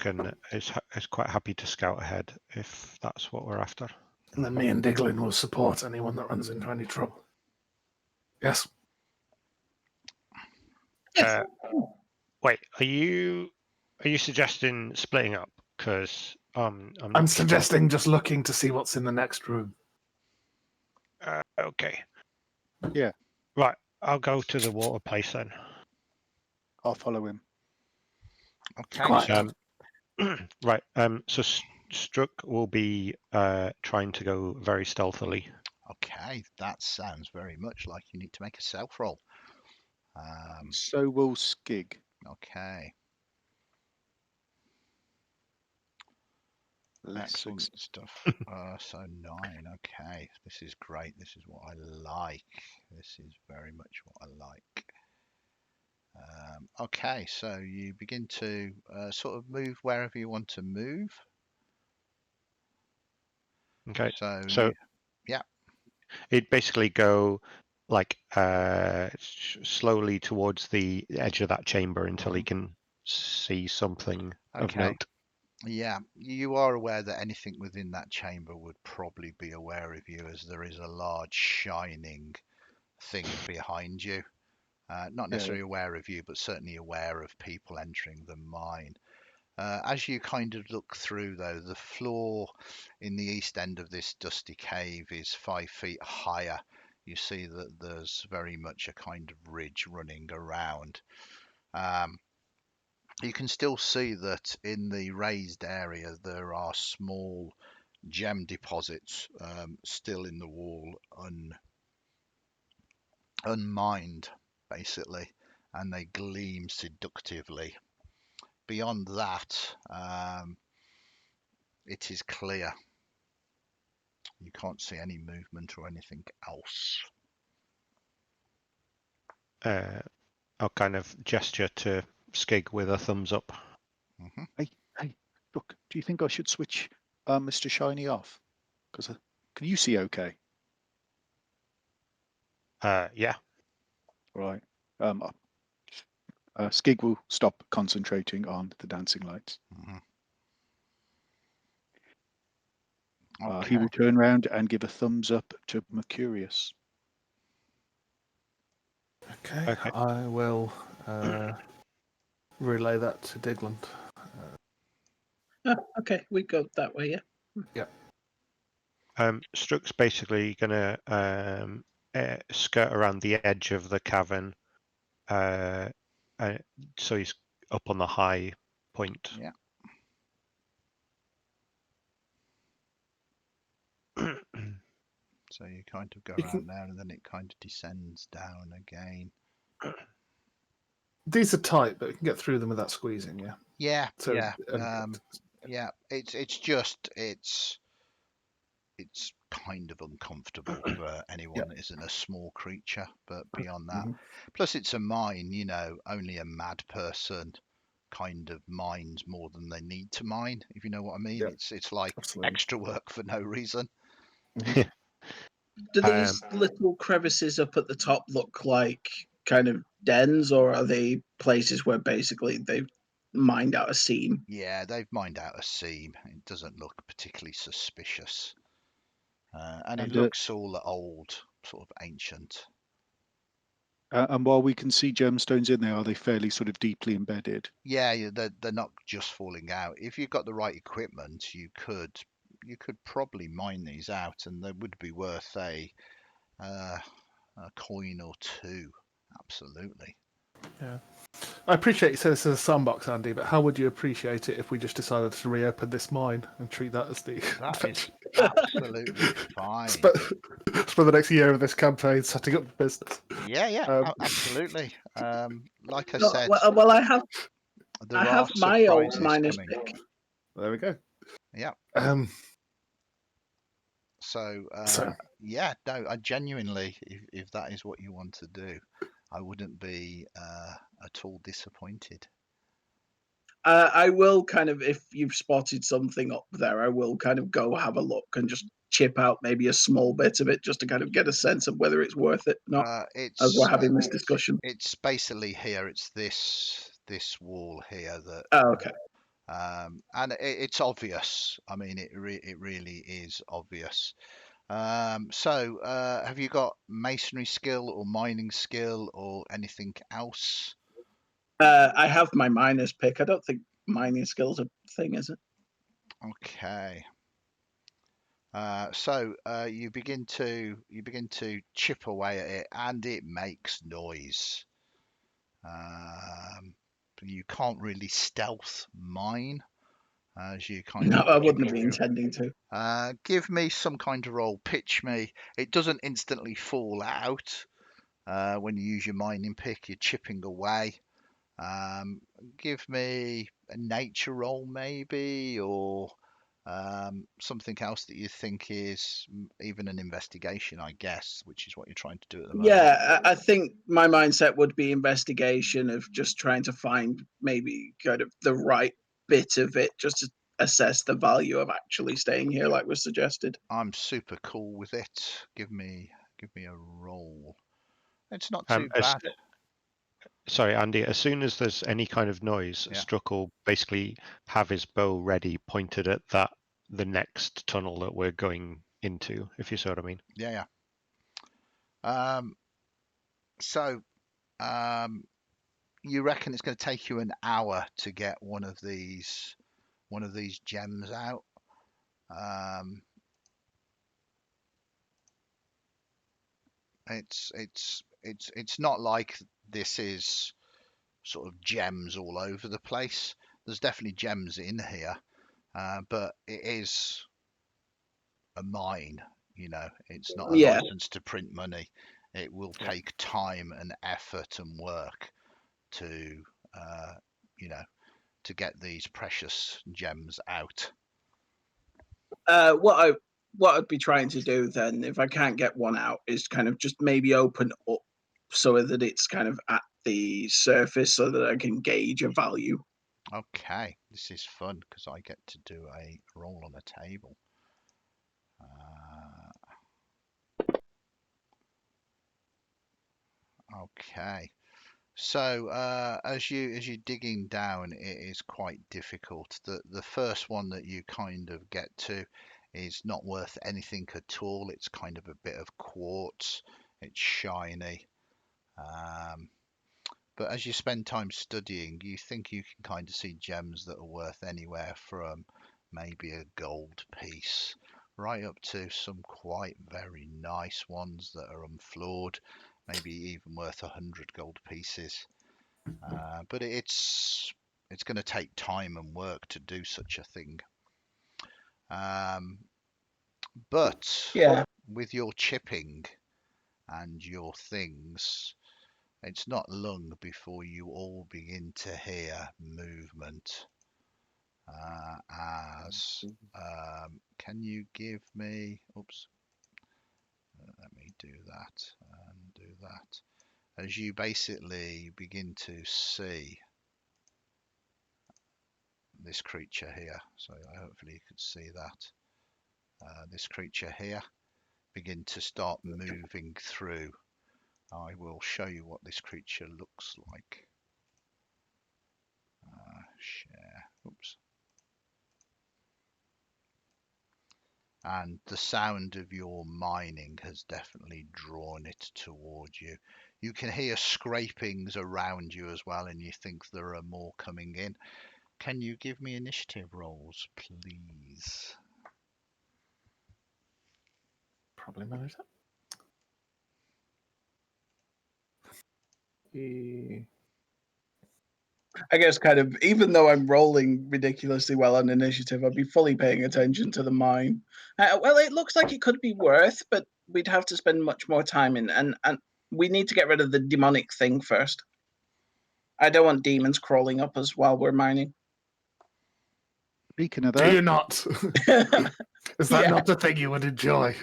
is quite happy to scout ahead if that's what we're after. And then me and Diglin will support anyone that runs into any trouble. Yes. Yes. Wait, are you suggesting splitting up? Because I'm I'm not suggesting just looking to see what's in the next room. okay. Yeah. Right, I'll go to the water place then. I'll follow him. Okay, Quiet. Right. So Strook will be trying to go very stealthily. okay, that sounds very much like you need to make a self roll. So will Skig. Okay, Less excellent success. stuff. So 9. Okay, this is great. This is what I like. This is very much what I like. Okay, so you begin to sort of move wherever you want to move. Okay. So, So yeah. it'd basically go like slowly towards the edge of that chamber until he can see something of Okay. note. Yeah, you are aware that anything within that chamber would probably be aware of you, as there is a large shining thing behind you. Not necessarily aware of you, but certainly aware of people entering the mine. As you kind of look through, though, the floor in the east end of this dusty cave is 5 feet higher. You see that there's very much a kind of ridge running around. You can still see that in the raised area there are small gem deposits still in the wall, unmined, basically, and they gleam seductively. Beyond that, it is clear. You can't see any movement or anything else. I'll kind of gesture to Skig with a thumbs up. Hmm. Hey, look, do you think I should switch Mr. Shiny off? Because can you see okay? Yeah. Right. Skig will stop concentrating on the dancing lights. Hmm. He Okay. will turn around and give a thumbs up to Mercurius. Okay, Okay. I will relay that to Digland. Okay, we go that way, yeah. Strook's basically gonna skirt around the edge of the cavern, uh, so he's up on the high point. Yeah. So you kind of go You around can, there, and then it kind of descends down again. these are tight, but you can get through them without squeezing, yeah? Yeah, So, yeah, yeah. It's kind of uncomfortable for yeah. anyone that isn't a small creature, but beyond that, Mhm. plus it's a mine. Only a mad person kind of mines more than they need to mine, if you know what I mean. Yeah, It's like absolutely. extra work for no reason. Do Um, these little crevices up at the top look like kind of dens, or are they places where basically they've mined out a seam? Yeah, they've mined out a seam. It doesn't look particularly suspicious. And it And looks all old, sort of ancient. while we can see gemstones in there, are they fairly sort of deeply embedded? Yeah, they're not just falling out. If you've got the right equipment, you could probably mine these out, and they would be worth uh, a coin or two. Absolutely. Yeah. I appreciate you said this is a sandbox, Andy, but how would you appreciate it if we just decided to reopen this mine and treat that as the That is adventure? absolutely fine. Spend the next year of this campaign setting up the business. Yeah, yeah, Um, absolutely. Like I No, said, well, I there are have my old surprises miner's coming. pick. there we go. Yeah. Um, So, so yeah, no, I genuinely, if that is what you want to do, I wouldn't be at all disappointed. I will kind of, if you've spotted something up there, I will kind of go have a look and just chip out maybe a small bit of it just to kind of get a sense of whether it's worth it or not Uh, as we're it's having this discussion. it's basically here. It's this wall here that, Oh, okay. and it's obvious. I mean, it really is obvious. So, have you got masonry skill or mining skill or anything else? I have my miner's pick. I don't think mining skills a thing, is it? Okay. So you begin to chip away at it, and it makes noise. Um, you can't really stealth mine as you kind No, of I chip wouldn't be through. intending to. Give me some kind of roll. Pitch me. It doesn't instantly fall out when you use your mining pick. You're chipping away. Um, Give me a nature roll, maybe, or something else that you think is even an investigation, I guess, which is what you're trying to do at the moment. Yeah, I think my mindset would be investigation of just trying to find maybe kind of the right bit of it, just to assess the value of actually staying here, like was suggested. I'm super cool with it. Give me a roll. It's not um, too as, bad. sorry, Andy. As soon as there's any kind of noise, Yeah, Strook will basically have his bow ready, pointed at the next tunnel that we're going into. If you see what I mean. yeah, yeah. So, um, you reckon it's going to take you an hour to get one of these gems out? Um, it's not like this is sort of gems all over the place. There's definitely gems in here, but it is a mine. It's not a Yeah. license to print money. It will Yeah. take time and effort and work to, uh, you know, to get these precious gems out. What I'd be trying to do then, if I can't get one out, is kind of just maybe open up so that it's kind of at the surface so that I can gauge a value. Okay, this is fun because I get to do a roll on a table. Okay. So as you're digging down, it is quite difficult. The first one that you kind of get to is not worth anything at all. It's kind of a bit of quartz. It's shiny. But as you spend time studying, you think you can kind of see gems that are worth anywhere from maybe a gold piece right up to some quite very nice ones that are unflawed, maybe even worth 100 gold pieces. But it's going to take time and work to do such a thing. But Yeah. with your chipping and your things, it's not long before you all begin to hear movement. Can you give me? Oops. Let me do that and do that. As you basically begin to see this creature here, so hopefully you could see that. This creature here begin to start moving through. I will show you what this creature looks like. Share. Oops. And the sound of your mining has definitely drawn it toward you. You can hear scrapings around you as well, and you think there are more coming in. Can you give me initiative rolls, please? Probably manage that. Yeah. I guess kind of, even though I'm rolling ridiculously well on initiative, I'd be fully paying attention to the mine. Well, it looks like it could be worth, but we'd have to spend much more time in, and we need to get rid of the demonic thing first. I don't want demons crawling up us while we're mining. Speaking of Do you that, not? Is that Yeah. not the thing you would enjoy?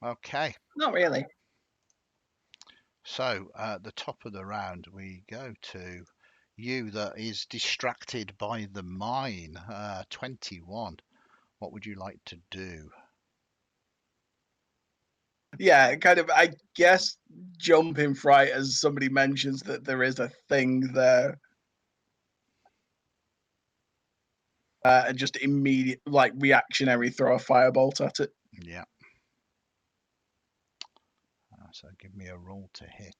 Okay, Not really. so at the top of the round we go to you that is distracted by the mine. 21. What would you like to do? Yeah, kind of, I guess, jump in fright as somebody mentions that there is a thing there. And just immediate, like, reactionary throw a firebolt at it. Yeah. So give me a roll to hit.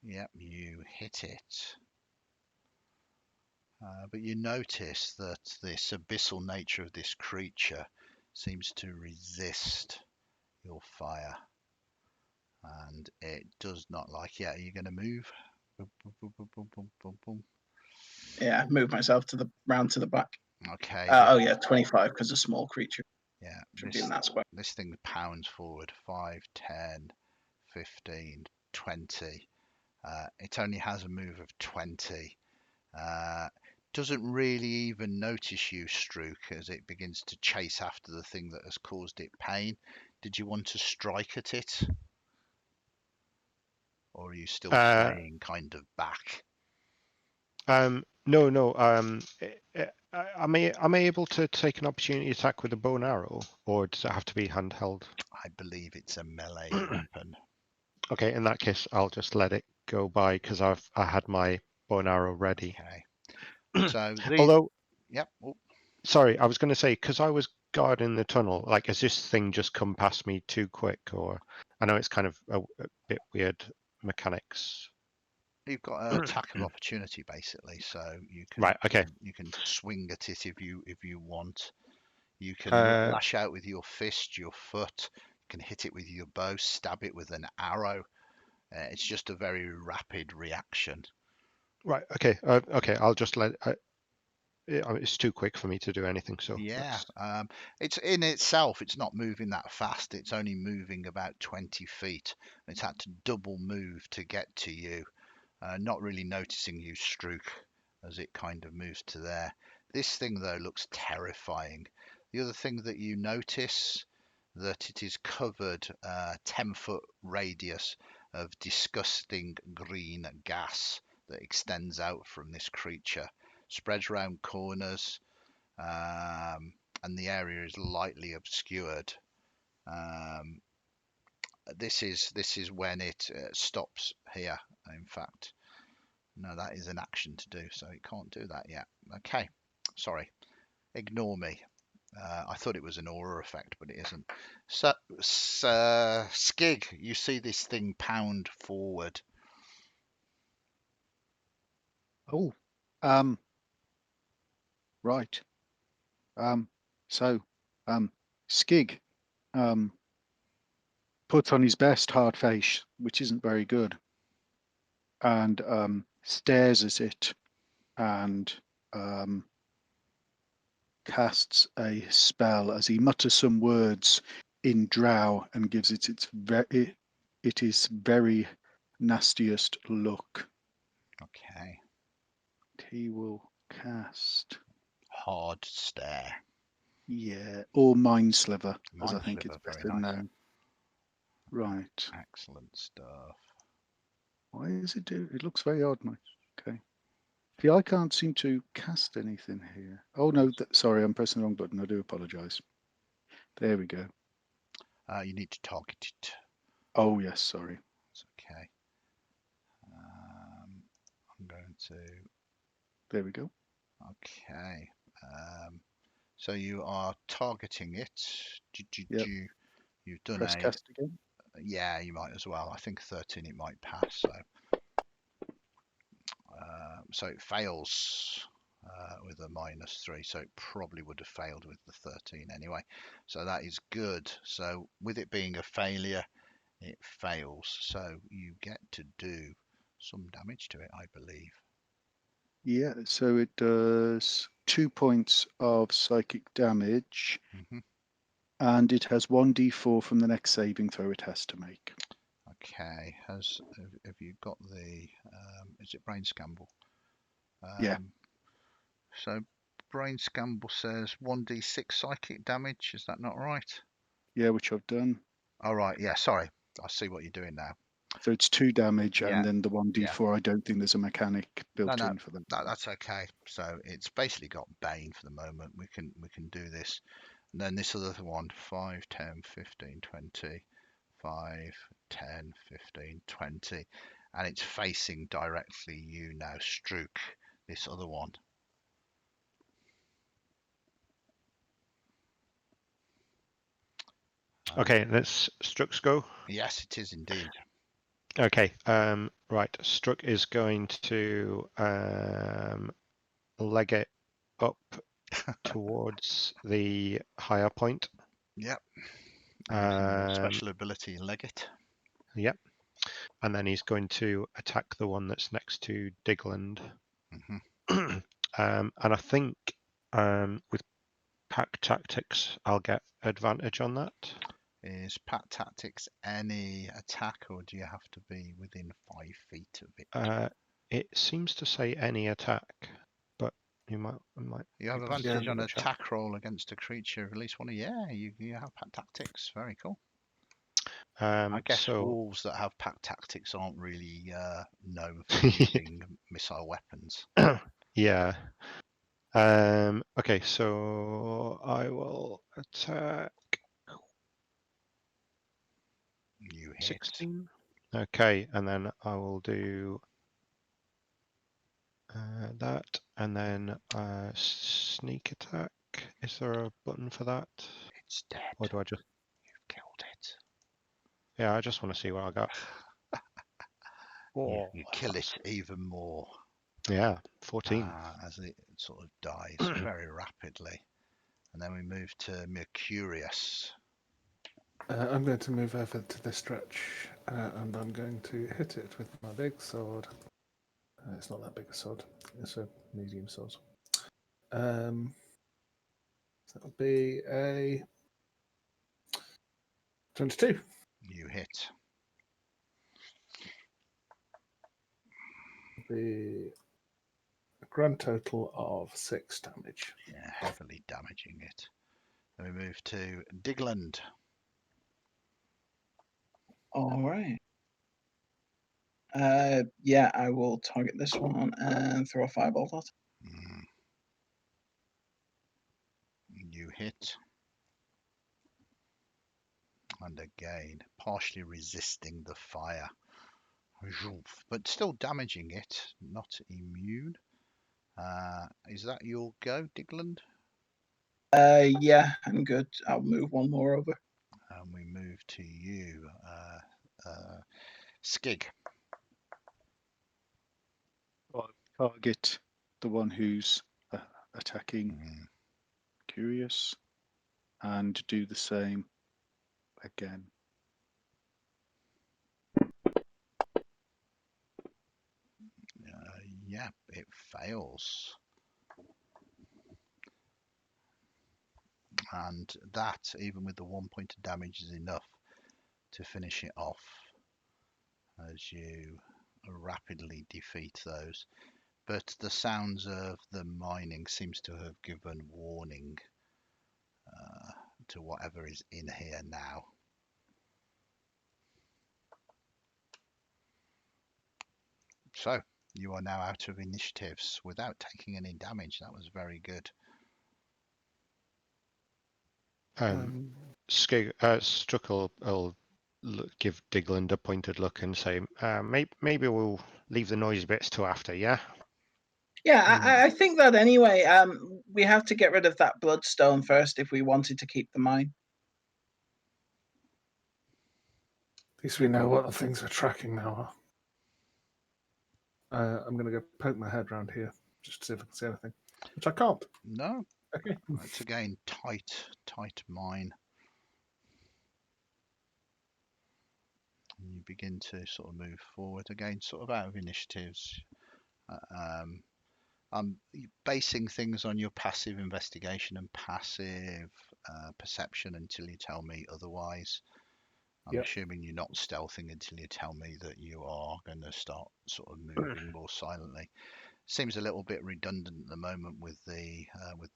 Yep, you hit it. But you notice that this abyssal nature of this creature seems to resist your fire. And it does not like, yeah, are you going to move? Boom, boom, boom, boom, boom, boom, boom. Yeah, move myself to the round to the back. Okay. Oh yeah, 25 because a small creature Yeah, should be in that square. this thing pounds forward 5, 10, 15, 20. It only has a move of 20. Doesn't really even notice you, Strook, as it begins to chase after the thing that has caused it pain. Did you want to strike at it? Or are you still flaying kind of back? No. Am I able to take an opportunity attack with a bow and arrow, or does it have to be handheld? I believe it's a melee weapon. Okay, in that case, I'll just let it go by because I had my bow and arrow ready. Okay. So Although, yep. Oh, sorry, I was going to say because I was guarding the tunnel. Like, has this thing just come past me too quick? Or I know it's kind of a bit weird mechanics. you've got an attack of opportunity basically, so you can Right. Okay. you can swing at it if you want. You can Uh, lash out with your fist, your foot. You can hit it with your bow, stab it with an arrow. It's just a very rapid reaction. right. Okay. Okay. I'll just let. It's too quick for me to do anything. So Yeah, that's it's in itself, it's not moving that fast. It's only moving about 20 feet. It's had to double move to get to you, not really noticing you, Strook, as it kind of moves to there. This thing, though, looks terrifying. The other thing that you notice, that it is covered 10-foot radius of disgusting green gas that extends out from this creature, spreads around corners, and the area is lightly obscured. Um, this is when it stops here. In fact, no, that is an action to do, so it can't do that yet. Okay, sorry, ignore me. I thought it was an aura effect, but it isn't. So, Skig, you see this thing pound forward. Oh, right. So, Skig, puts on his best hard face, which isn't very good, and stares at it, and casts a spell as he mutters some words in Drow and gives it its very nastiest look. Okay. He will cast, Hard stare. or Mind Sliver, as I Mind think it's sliver, very better nice. known. Right. Excellent stuff. Why is it do? It looks very odd, mate. Okay. See, I can't seem to cast anything here. Oh no, sorry, I'm pressing the wrong button. I do apologise. There we go. You need to target it. Oh yes, sorry. It's okay. I'm going to. There we go. Okay. So you are targeting it. Yep. You've done Press a. cast again. Yeah, you might as well. I think 13 it might pass. So it fails with a -3. So it probably would have failed with the 13 anyway. So that is good. So with it being a failure, it fails. So you get to do some damage to it, I believe. Yeah, so it does 2 points of psychic damage, hmm and it has 1d4 from the next saving throw it has to make. Okay. Have you got the? Is it Brain Scamble? Yeah. So Brain Scamble says 1d6 psychic damage. Is that not right? Yeah, which I've done. All right. Yeah. Sorry. I see what you're doing now. So it's 2 damage, Yeah. and then the Yeah. 1d4. I don't think there's a mechanic No, built no, in for that. that's okay. So it's basically got Bane for the moment. We can do this. And then this other one, 5, 10, 15, 20, 5, 10, 15, 20. And it's facing directly you now, Strook, this other one. Okay, let's Struck's go. Yes, it is indeed. Okay, right. Struck is going to leg it up towards the higher point. Yep. Using your Um, special ability, Leggett. Yep. And then he's going to attack the one that's next to Digland. hmm And I think with pack tactics, I'll get advantage on that. Is Pat Tactics any attack, or do you have to be within 5 feet of it? It seems to say any attack, but you might You have be best to advantage on double check. attack roll against a creature of at least one. Yeah, you have Pat Tactics. Very cool. I guess So wolves that have Pat Tactics aren't really known for using missile weapons. yeah. Okay, so I will attack You hit. 16. Okay, and then I will do that, and then sneak attack. Is there a button for that? It's dead. Or do I just? You've killed it. Yeah, I just want to see what I got. You kill it even more Yeah, 14. as it sort of dies very rapidly. And then we move to Mercurius. I'm going to move over to this stretch, and I'm going to hit it with my big sword. It's not that big a sword; it's a medium sword. That'll be a 22. You hit. Be a grand total of 6 damage. Yeah, heavily damaging it. Then we move to Digland. All right. Yeah, I will target this one and throw a firebolt at it. You hit. And again, partially resisting the fire. But still damaging it, not immune. Is that your go, Digland? Yeah, I'm good. I'll move one more over. And we move to you, Skig. Target the one who's attacking Mm, Curious, and do the same again. yeah, it fails. And that, even with the 1 point of damage, is enough to finish it off as you rapidly defeat those. But the sounds of the mining seems to have given warning to whatever is in here now. So you are now out of initiatives without taking any damage. That was very good. Struck will give Digland a pointed look and say, maybe we'll leave the noisy bits to after, yeah? Yeah, I think that anyway. We have to get rid of that bloodstone first if we wanted to keep the mine. At least we know what the things we're tracking now are. I'm going to go poke my head around here just to see if I can see anything, which I can't. No, Okay. it's again tight mine. And you begin to sort of move forward again, sort of out of initiatives. I'm basing things on your passive investigation and passive perception until you tell me otherwise. I'm Yep. assuming you're not stealthing until you tell me that you are going to start sort of moving more silently. Seems a little bit redundant at the moment with the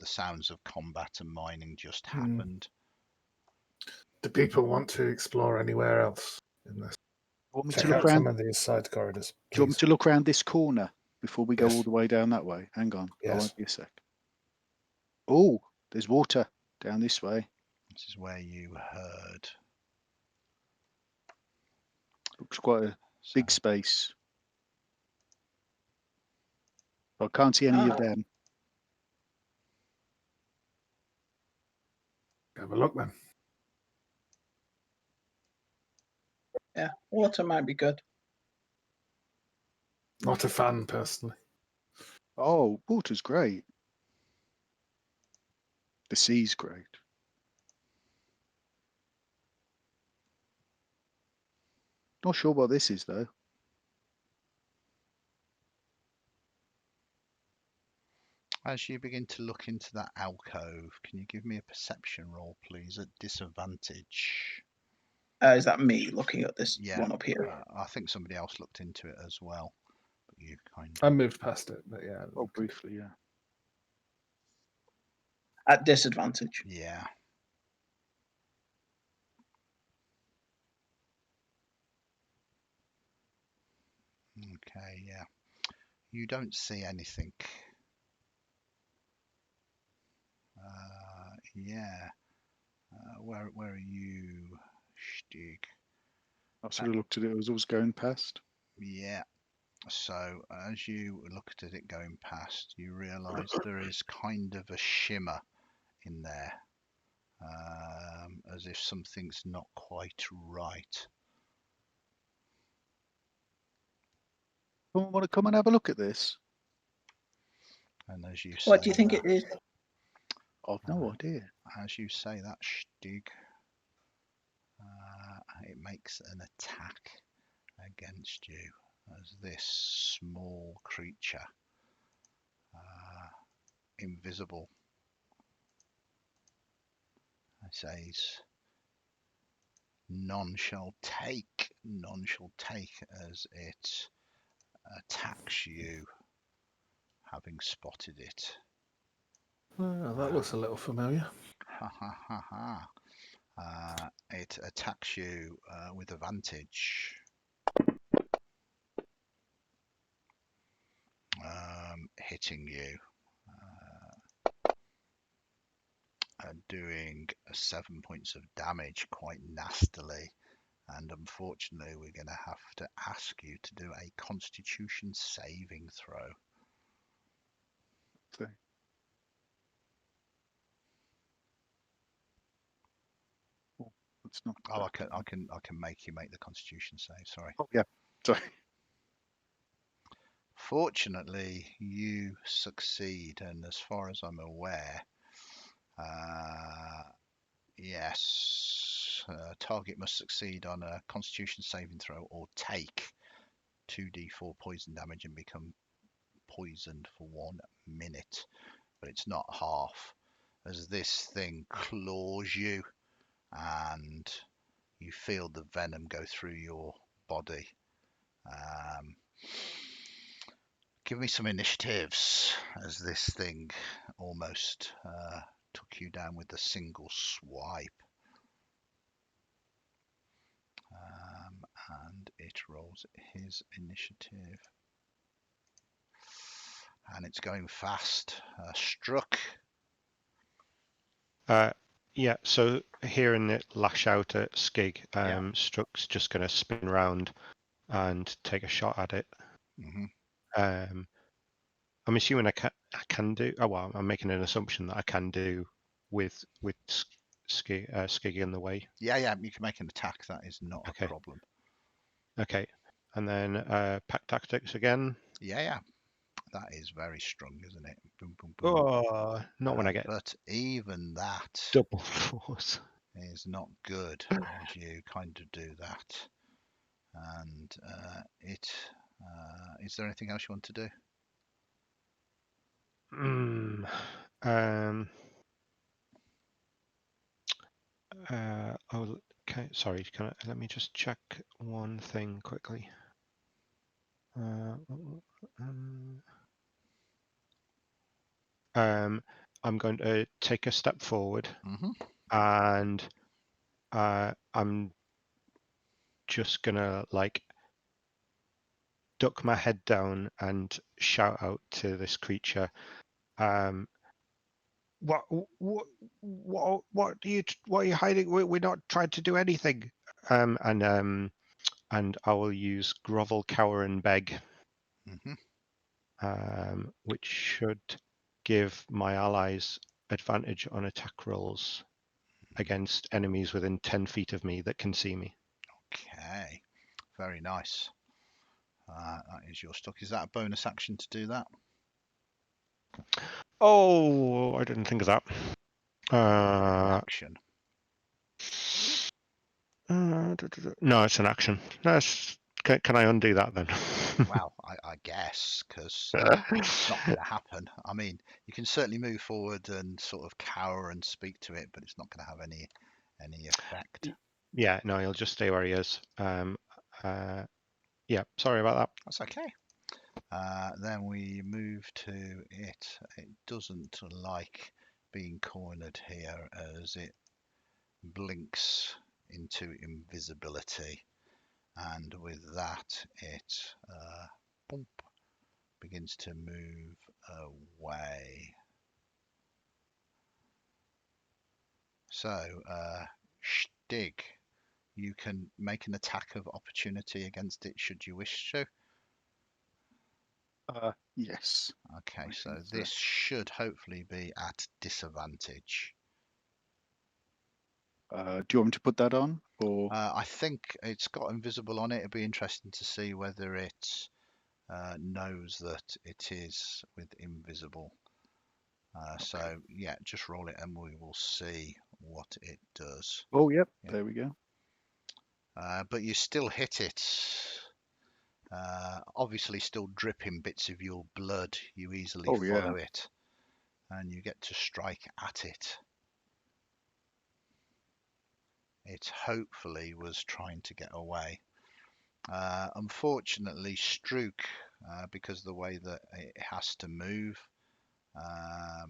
sounds of combat and mining just happened. Do people want to explore anywhere else in this? Want me Check to look out around? some of these side corridors, Do you want me please. to look around this corner before we go Yes. all the way down that way? Hang on, I Yes. won't be a sec. Oh, there's water down this way. This is where you heard. Looks quite a So, big space. I can't see any of them. Have a look then. Yeah, water might be good. Not a fan personally. Oh, water's great. The sea's great. Not sure what this is though. as you begin to look into that alcove, can you give me a perception roll, please, at disadvantage? Is that me looking at this Yeah, one up here? I think somebody else looked into it as well. But you kind I of. moved past it, but yeah. Oh, briefly, yeah. At disadvantage. Yeah. Okay, yeah. You don't see anything. Yeah. Where are you, Stig? I sort of looked at it as I was going past. Yeah. So as you looked at it going past, you realise there is kind of a shimmer in there, as if something's not quite right. Someone want to come and have a look at this? And as you What do say you think that, it is? I've no idea. as you say that, Stig, it makes an attack against you as this small creature, invisible, it says, none shall take as it attacks you, having spotted it. Oh, that looks a little familiar. Ha ha ha ha. It attacks you with advantage. Hitting you, doing 7 points of damage quite nastily. And unfortunately, we're going to have to ask you to do a Constitution saving throw. So, It's not. Oh, I that. can make you make the Constitution save. Sorry. Oh yeah. Sorry. Fortunately, you succeed, and as far as I'm aware, yes, target must succeed on a Constitution saving throw or take 2d4 poison damage and become poisoned for 1 minute. But it's not half, as this thing claws you, and you feel the venom go through your body. Give me some initiatives, as this thing almost took you down with a single swipe. And it rolls his initiative. And it's going fast. Struck. Yeah, so hearing it lash out at Skig, Yeah. Struck's just going to spin round and take a shot at it. I'm assuming I can do. Oh well, I'm making an assumption that I can do with Skig in the way. Yeah, you can make an attack. That is not Okay. a problem. Okay, and then pack tactics again. Yeah. That is very strong, isn't it? Boom, boom, boom. Oh, not when I get But even that double force. is not good, as you kind of do that. And is there anything else you want to do? Oh, okay. Sorry. Let me just check one thing quickly. I'm going to take a step forward, and I'm just gonna like duck my head down and shout out to this creature. What are you hiding? We're not trying to do anything. And I will use grovel, cower, and beg, which should give my allies advantage on attack rolls against enemies within 10 feet of me that can see me. Okay, very nice. That is your stuck. Is that a bonus action to do that? Oh, I didn't think of that. Action. No, it's an action. Can I undo that then? Well, I guess, because it's not going to happen. I mean, you can certainly move forward and sort of cower and speak to it, but it's not going to have any effect. Yeah, no, he'll just stay where he is. Yeah, sorry about that. That's okay. Then we move to it. It doesn't like being cornered here, as it blinks into invisibility, and with that it begins to move away. So Stig, you can make an attack of opportunity against it should you wish to. Yes. Okay, I so think this should hopefully be at disadvantage. Do you want me to put that on, or I think it's got invisible on it. It'd be interesting to see whether it knows that it is with invisible. So yeah, just roll it and we will see what it does. Oh, yep. Yeah. There we go. But you still hit it. Obviously still dripping bits of your blood. You easily Oh, yeah. follow it, and you get to strike at it. It hopefully was trying to get away. Unfortunately, Strook, because of the way that it has to move, I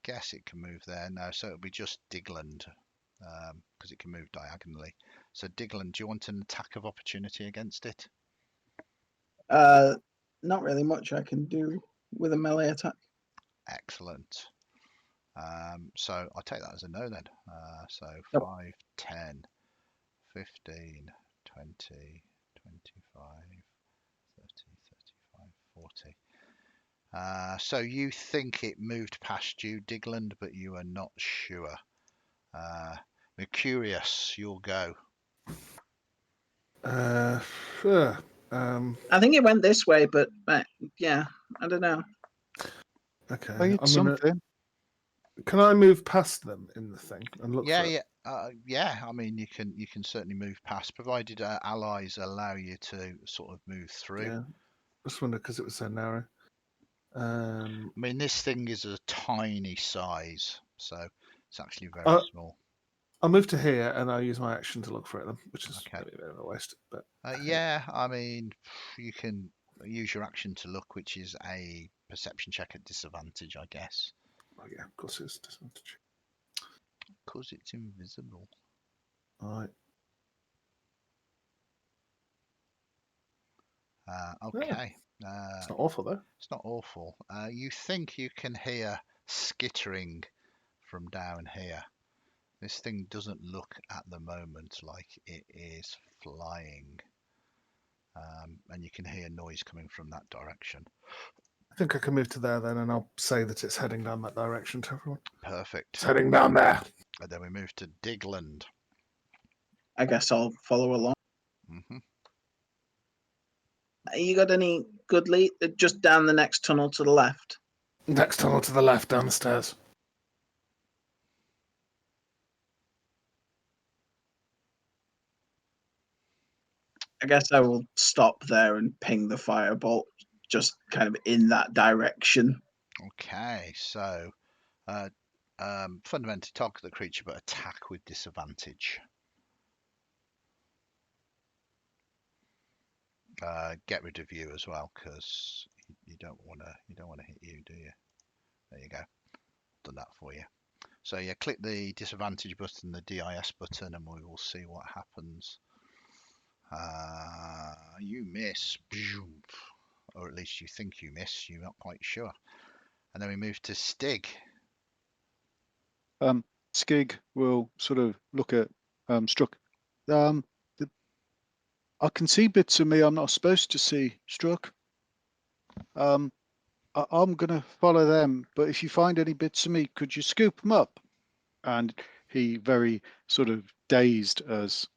guess it can move there. No, so it'll be just Digland, because it can move diagonally. So Digland, do you want an attack of opportunity against it? Not really much I can do with a melee attack. Excellent. So I'll take that as a no then. So Yep. 5, 10, 15, 20, 25, 30, 35, 40. So you think it moved past you, Digland, but you are not sure. Mercurius, you'll go. Uh, I think it went this way, but yeah, I don't know. okay. I hit I'm gonna. something. Can I move past them in the thing and look Yeah, for it? yeah. I mean, you can certainly move past, provided allies allow you to sort of move through. Yeah. I just wonder because it was so narrow. I mean, this thing is a tiny size, so it's actually very Uh, small. I'll move to here and I'll use my action to look for it, then, which is Okay. maybe a bit of a waste. But Yeah, I mean, you can use your action to look, which is a perception check at disadvantage, I guess, oh yeah, of course it's disadvantage. because it's invisible. All right. Okay. It's not awful though. It's not awful. You think you can hear skittering from down here. This thing doesn't look at the moment like it is flying. And you can hear noise coming from that direction. I think I can move to there then, and I'll say that it's heading down that direction to everyone. Perfect. It's heading down there. And then we move to Digland. I guess I'll follow along. hmm You got any good lead? Just down the next tunnel to the left. Next tunnel to the left, down the stairs. I guess I will stop there and ping the firebolt just kind of in that direction. Okay, so fundamentally target the creature but attack with disadvantage. Get rid of you as well because you don't want to hit you, do you? There you go. Done that for you. So yeah, click the disadvantage button, the DIS button, and we will see what happens. You miss, or at least you think you miss. You're not quite sure. And then we move to Stig. Skig will sort of look at Struck. I can see bits of me I'm not supposed to see, Struck. I'm going to follow them, but if you find any bits of me, could you scoop them up? And he very sort of dazed as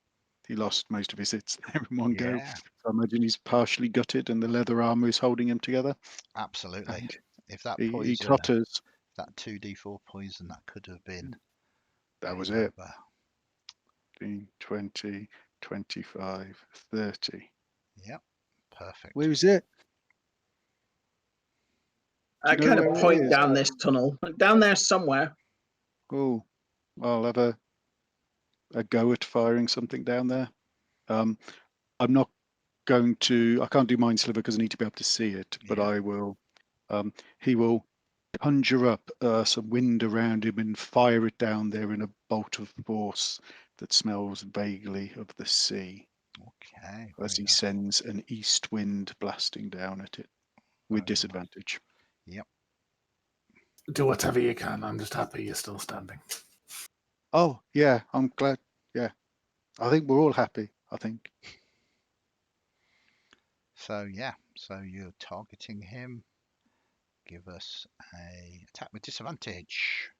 he lost most of his hits in one go. Yeah, So I imagine he's partially gutted and the leather armor is holding him together. absolutely. And If that he poison, totters. that 2d4 poison, that could have been That was game it. over. 20, 25, 30. Yep, perfect. Where is it? Do I you know kind of where it point is? down this tunnel. Down there somewhere. Oh, I'll have a go at firing something down there. I'm not going to. I can't do Mind Sliver because I need to be able to see it. But Yeah. I will. He will conjure up some wind around him and fire it down there in a bolt of force that smells vaguely of the sea Okay. as Very he nice. sends an east wind blasting down at it with Very nice. disadvantage. Yep. Do whatever you can. I'm just happy you're still standing. Oh yeah, I'm glad. Yeah, I think we're all happy. I think. So yeah, so you're targeting him. Give us a attack with disadvantage.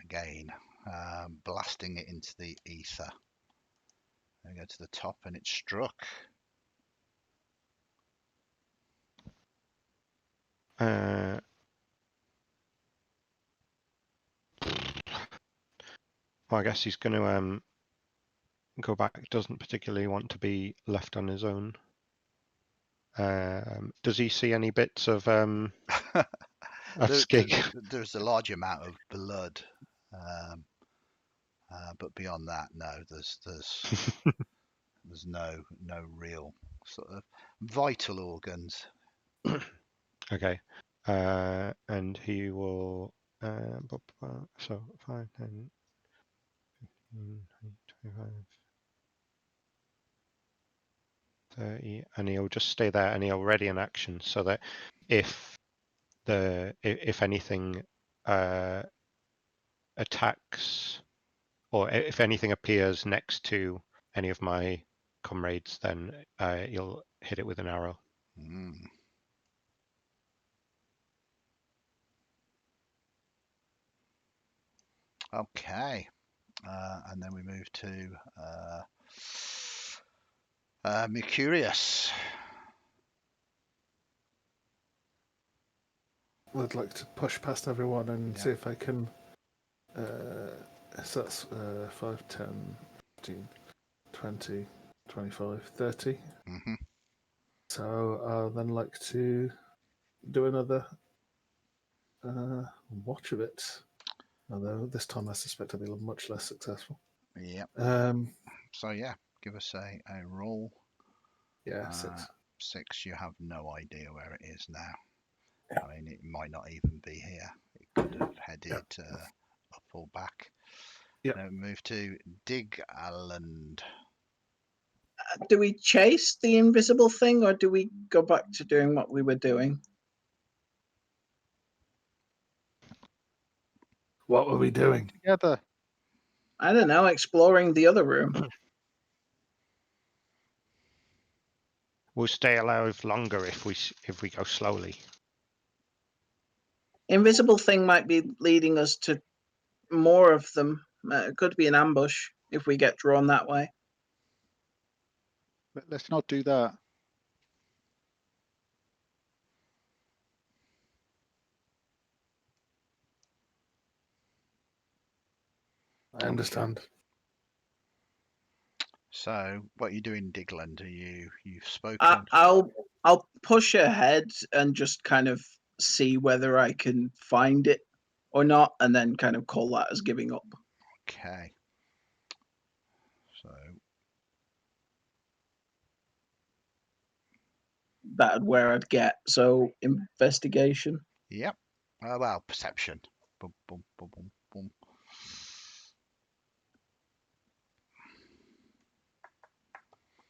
Again, blasting it into the ether. Then go to the top and it's struck. Well, I guess he's going to go back. Doesn't particularly want to be left on his own. Does he see any bits of Skig? There's a large amount of blood, but beyond that, no. There's no real sort of vital organs. Okay, and he will. So 5, 10, 15, 25, 30, and he'll just stay there, and he'll ready an action so that if anything attacks, or if anything appears next to any of my comrades, then you'll hit it with an arrow. Mm. Okay. And then we move to Mercurius. I'd like to push past everyone and Yeah. see if I can. So that's 5, 10, 15, 20, 25, 30. Mm-hmm. So I'll then like to do another watch of it. Although this time I suspect I'll be much less successful. Yep. Um, So yeah, give us a roll. yeah, 6. 6. You have no idea where it is now. I mean, it might not even be here. It could have headed up or back. Yep. Now we move to Dig Island. Do we chase the invisible thing, or do we go back to doing what we were doing? What were we doing? Together. I don't know, exploring the other room. We'll stay alive longer if we go slowly. Invisible thing might be leading us to more of them. It could be an ambush if we get drawn that way. Let's not do that. I understand. So, what are you doing, Digland? You've spoken? I'll push ahead and just kind of see whether I can find it or not, and then kind of call that as giving up. Okay. So, That'd where I'd get. So investigation. yep. Well, perception. Boom, boom, boom, boom, boom.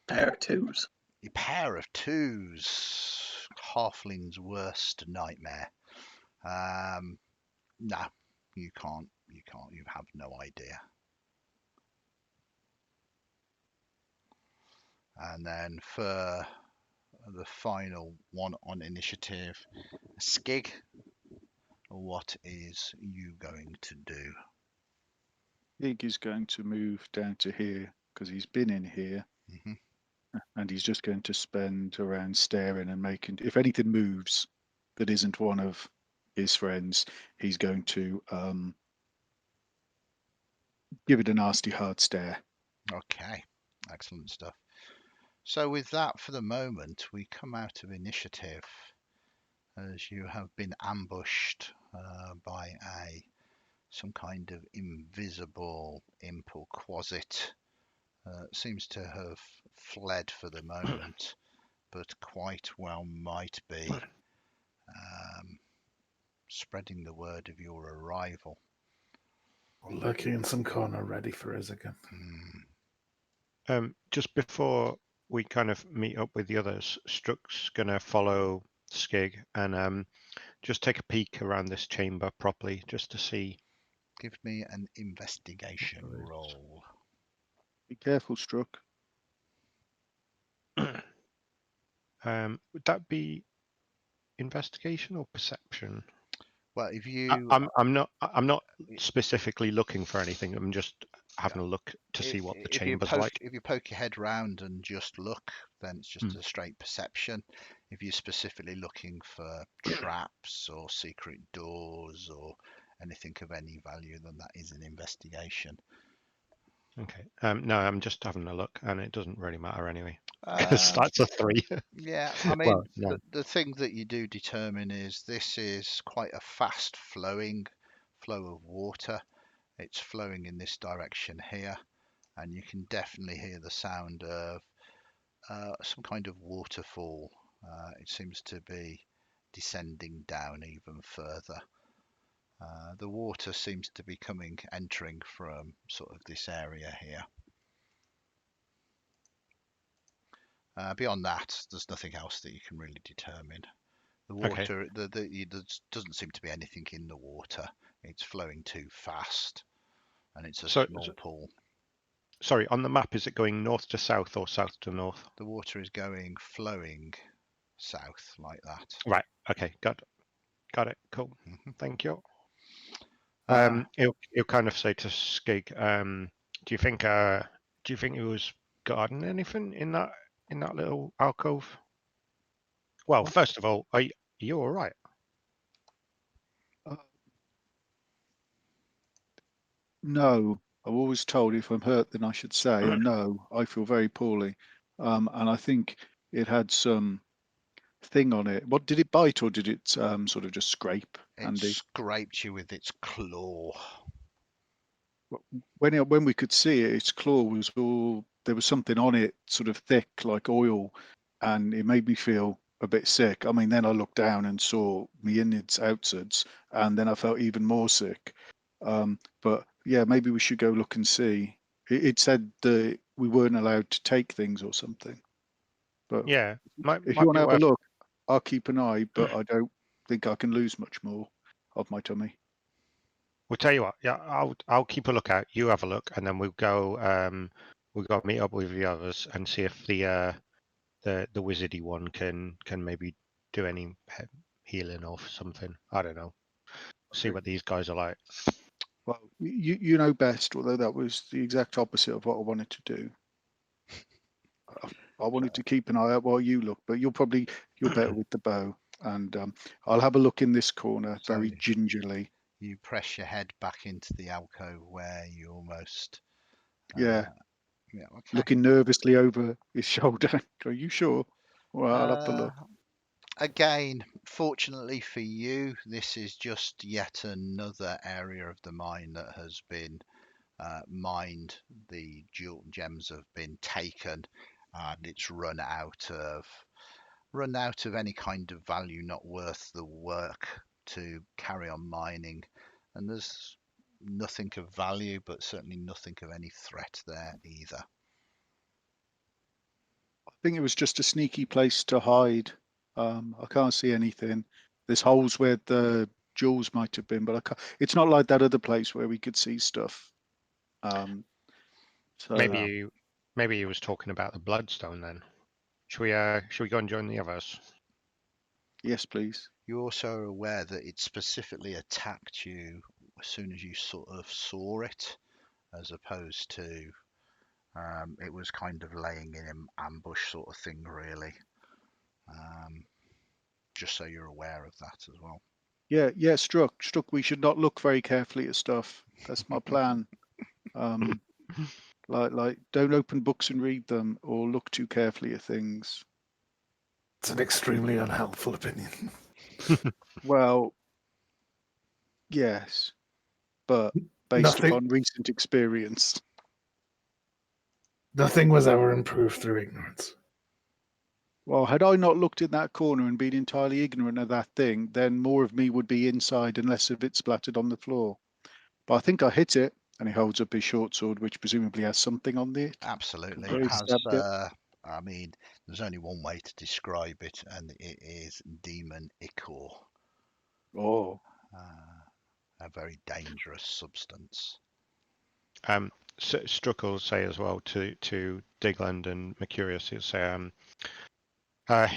Pair of 2s. A pair of 2s. Halfling's worst nightmare. No, you can't. You can't. You have no idea. And then for the final one on initiative, Skig, what is you going to do? Ig is going to move down to here because he's been in here, Mm-hmm. and he's just going to spend around staring and making. If anything moves that isn't one of his friends, he's going to give it a nasty hard stare. Okay, excellent stuff. So with that, for the moment, we come out of initiative as you have been ambushed by some kind of invisible imp or quasit. Seems to have fled for the moment, but quite well might be spreading the word of your arrival. Lurking in some corner, ready for us again. Just before we kind of meet up with the others, Struck's gonna follow Skig and just take a peek around this chamber properly, just to see. Give me an investigation roll. Be careful, Struck. Would that be investigation or perception? Well, if you I'm not specifically looking for anything. I'm just having a look to see what the chamber's like. if you poke your head round and just look, then it's just a straight perception. If you're specifically looking for traps or secret doors or anything of any value, then that is an investigation. Okay. No, I'm just having a look, and it doesn't really matter anyway, because that's a 3. Yeah, I mean, Well, no. the thing that you do determine is this is quite a fast flowing flow of water. It's flowing in this direction here, and you can definitely hear the sound of some kind of waterfall. It seems to be descending down even further. The water seems to be entering from sort of this area here. Beyond that, there's nothing else that you can really determine. The water, there doesn't seem to be anything in the water. It's flowing too fast, and it's a small pool. Sorry, on the map, is it going north to south or south to north? The water is flowing south like that. Right. Okay. Got it. Cool. Thank you. He'll kind of say to Skig, do you think he was guarding anything in that little alcove? Well, What? first of all, are you all right? Uh, no, I'm always told if I'm hurt, then I should say, and no, I feel very poorly. And I think it had some thing on it. What did it bite, or did it sort of just scrape, It Andy? scraped you with its claw. When we could see it, its claw was all, there was something on it, sort of thick like oil, and it made me feel a bit sick. I mean, then I looked down and saw me innards, outsides, and then I felt even more sick. But yeah, maybe we should go look and see. It said that we weren't allowed to take things or something. But Yeah, if you might want be to have a worth. look, I'll keep an eye, but I don't think I can lose much more of my tummy. We'll tell you what. Yeah, I'll keep a lookout. You have a look, and then we'll go. We'll go meet up with the others and see if the wizardy one can maybe do any healing or something. I don't know. See Okay. what these guys are like. Well, you know best, although that was the exact opposite of what I wanted to do. I wanted to keep an eye out while you look, but you're better with the bow, and I'll have a look in this corner So very gingerly. you press your head back into the alcove where you almost. Yeah, Yeah. Okay. looking nervously over his shoulder. Are you sure? Well, I'll have to Uh, look. Again, fortunately for you, this is just yet another area of the mine that has been mined. The jewel gems have been taken, and it's run out of any kind of value, not worth the work to carry on mining. And there's nothing of value, but certainly nothing of any threat there either. I think it was just a sneaky place to hide. I can't see anything. There's holes where the jewels might have been, but I can't. It's not like that other place where we could see stuff. So Maybe he was talking about the bloodstone then. Should we go and join the others? yes, please. You also are aware that it specifically attacked you as soon as you sort of saw it, as opposed to it was kind of laying in an ambush sort of thing, really. Um, just so you're aware of that as well. Yeah, Struck. We should not look very carefully at stuff. That's my plan. Like, don't open books and read them, or look too carefully at things. It's an extremely unhelpful opinion. Well, yes, but based Nothing, upon recent experience. nothing was ever improved through ignorance. Well, had I not looked in that corner and been entirely ignorant of that thing, then more of me would be inside and less of it splattered on the floor. But I think I hit it, and he holds up his short sword, which presumably has something on it. Absolutely, Where it he has. stabbed it. I mean, there's only one way to describe it, and it is demon ichor, Oh, a very dangerous substance. Struck will say as well to Digland and Mercurius. He'll say,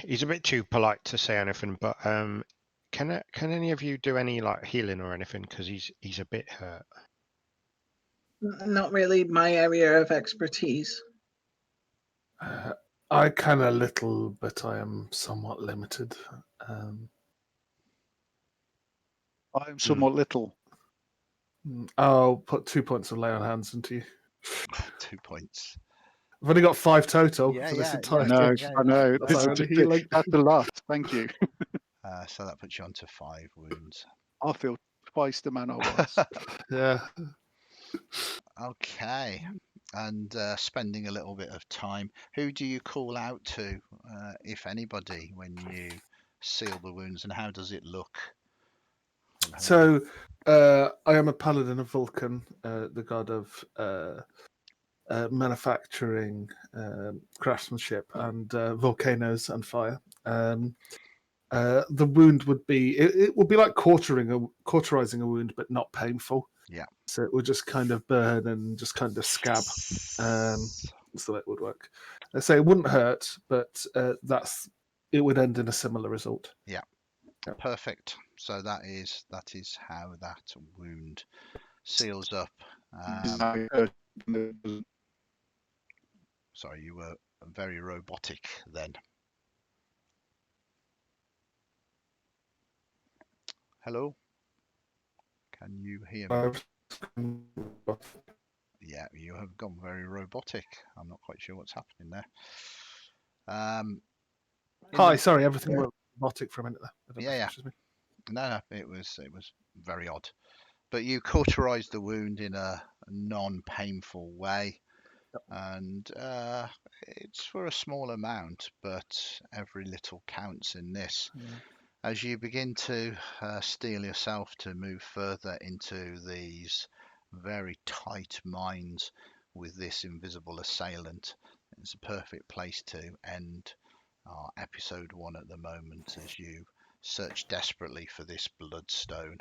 he's a bit too polite to say anything, but can any of you do any like healing or anything? Because he's a bit hurt. Not really my area of expertise. I can a little, but I am somewhat limited. I am somewhat little. I'll put 2 points of lay on hands into you. 2 points. I've only got 5 total Yeah, for this yeah, entire I know, thing. I know. That's This how is the a bit, healing. that's a lot. Thank you. So that puts you on to 5 wounds. I feel twice the man I was. Yeah. Okay. And spending a little bit of time, who do you call out to, if anybody, when you seal the wounds, and how does it look? So I am a paladin of Vulcan, the god of manufacturing, craftsmanship, and volcanoes and fire. The wound would be it would be like cauterizing a wound, but not painful. Yeah. So it would just kind of burn and just kind of scab. That's the way it would work. So it wouldn't hurt, but it would end in a similar result. Yeah. Perfect. So that is how that wound seals up. Sorry, you were very robotic then. Hello? Can you hear me? Yeah, you have gone very robotic. I'm not quite sure what's happening there. Hi, sorry, everything went robotic for a minute there. I don't know if Yeah. it's just me. No, it was very odd. But you cauterized the wound in a non-painful way, Yep. and it's for a small amount, but every little counts in this. Yeah. As you begin to steel yourself to move further into these very tight mines with this invisible assailant, it's a perfect place to end our episode 1 at the moment as you search desperately for this bloodstone.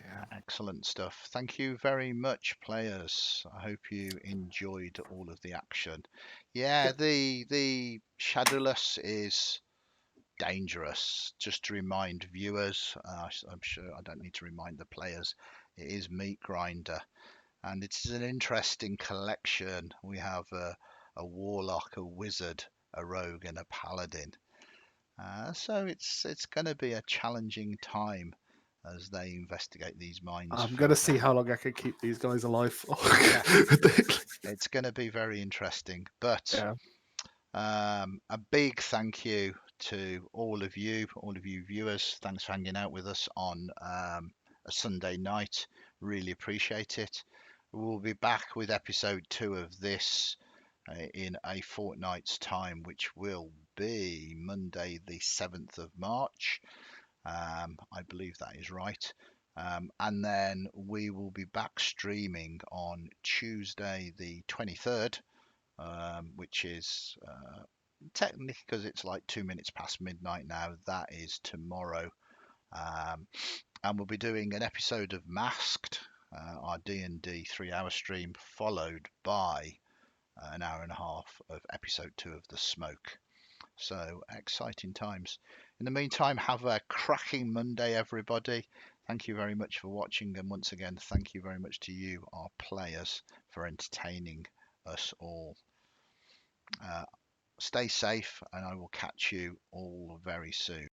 Yeah. Excellent stuff. Thank you very much, players. I hope you enjoyed all of the action. Yeah, the Shadowless is dangerous. Just to remind viewers, I'm sure I don't need to remind the players, it is Meat Grinder, and it's an interesting collection. We have a warlock, a wizard, a rogue, and a paladin. So it's going to be a challenging time as they investigate these mines. I'm going to see how long I can keep these guys alive for. Yeah, it's going to be very interesting. But Yeah. a big thank you to all of you viewers. Thanks for hanging out with us on a Sunday night. Really appreciate it. We'll be back with episode 2 of this in a fortnight's time, which will be Monday the 7th of March. I believe that is right. And then we will be back streaming on Tuesday the 23rd, which is technically, because it's like 2 minutes past midnight now, that is tomorrow. And we'll be doing an episode of Masked, our D&D 3-hour stream, followed by an hour and a half of episode 2 of The Smoke. So exciting times. In the meantime, have a cracking Monday, everybody. Thank you very much for watching, and once again, thank you very much to you, our players, for entertaining us all. Stay safe, and I will catch you all very soon.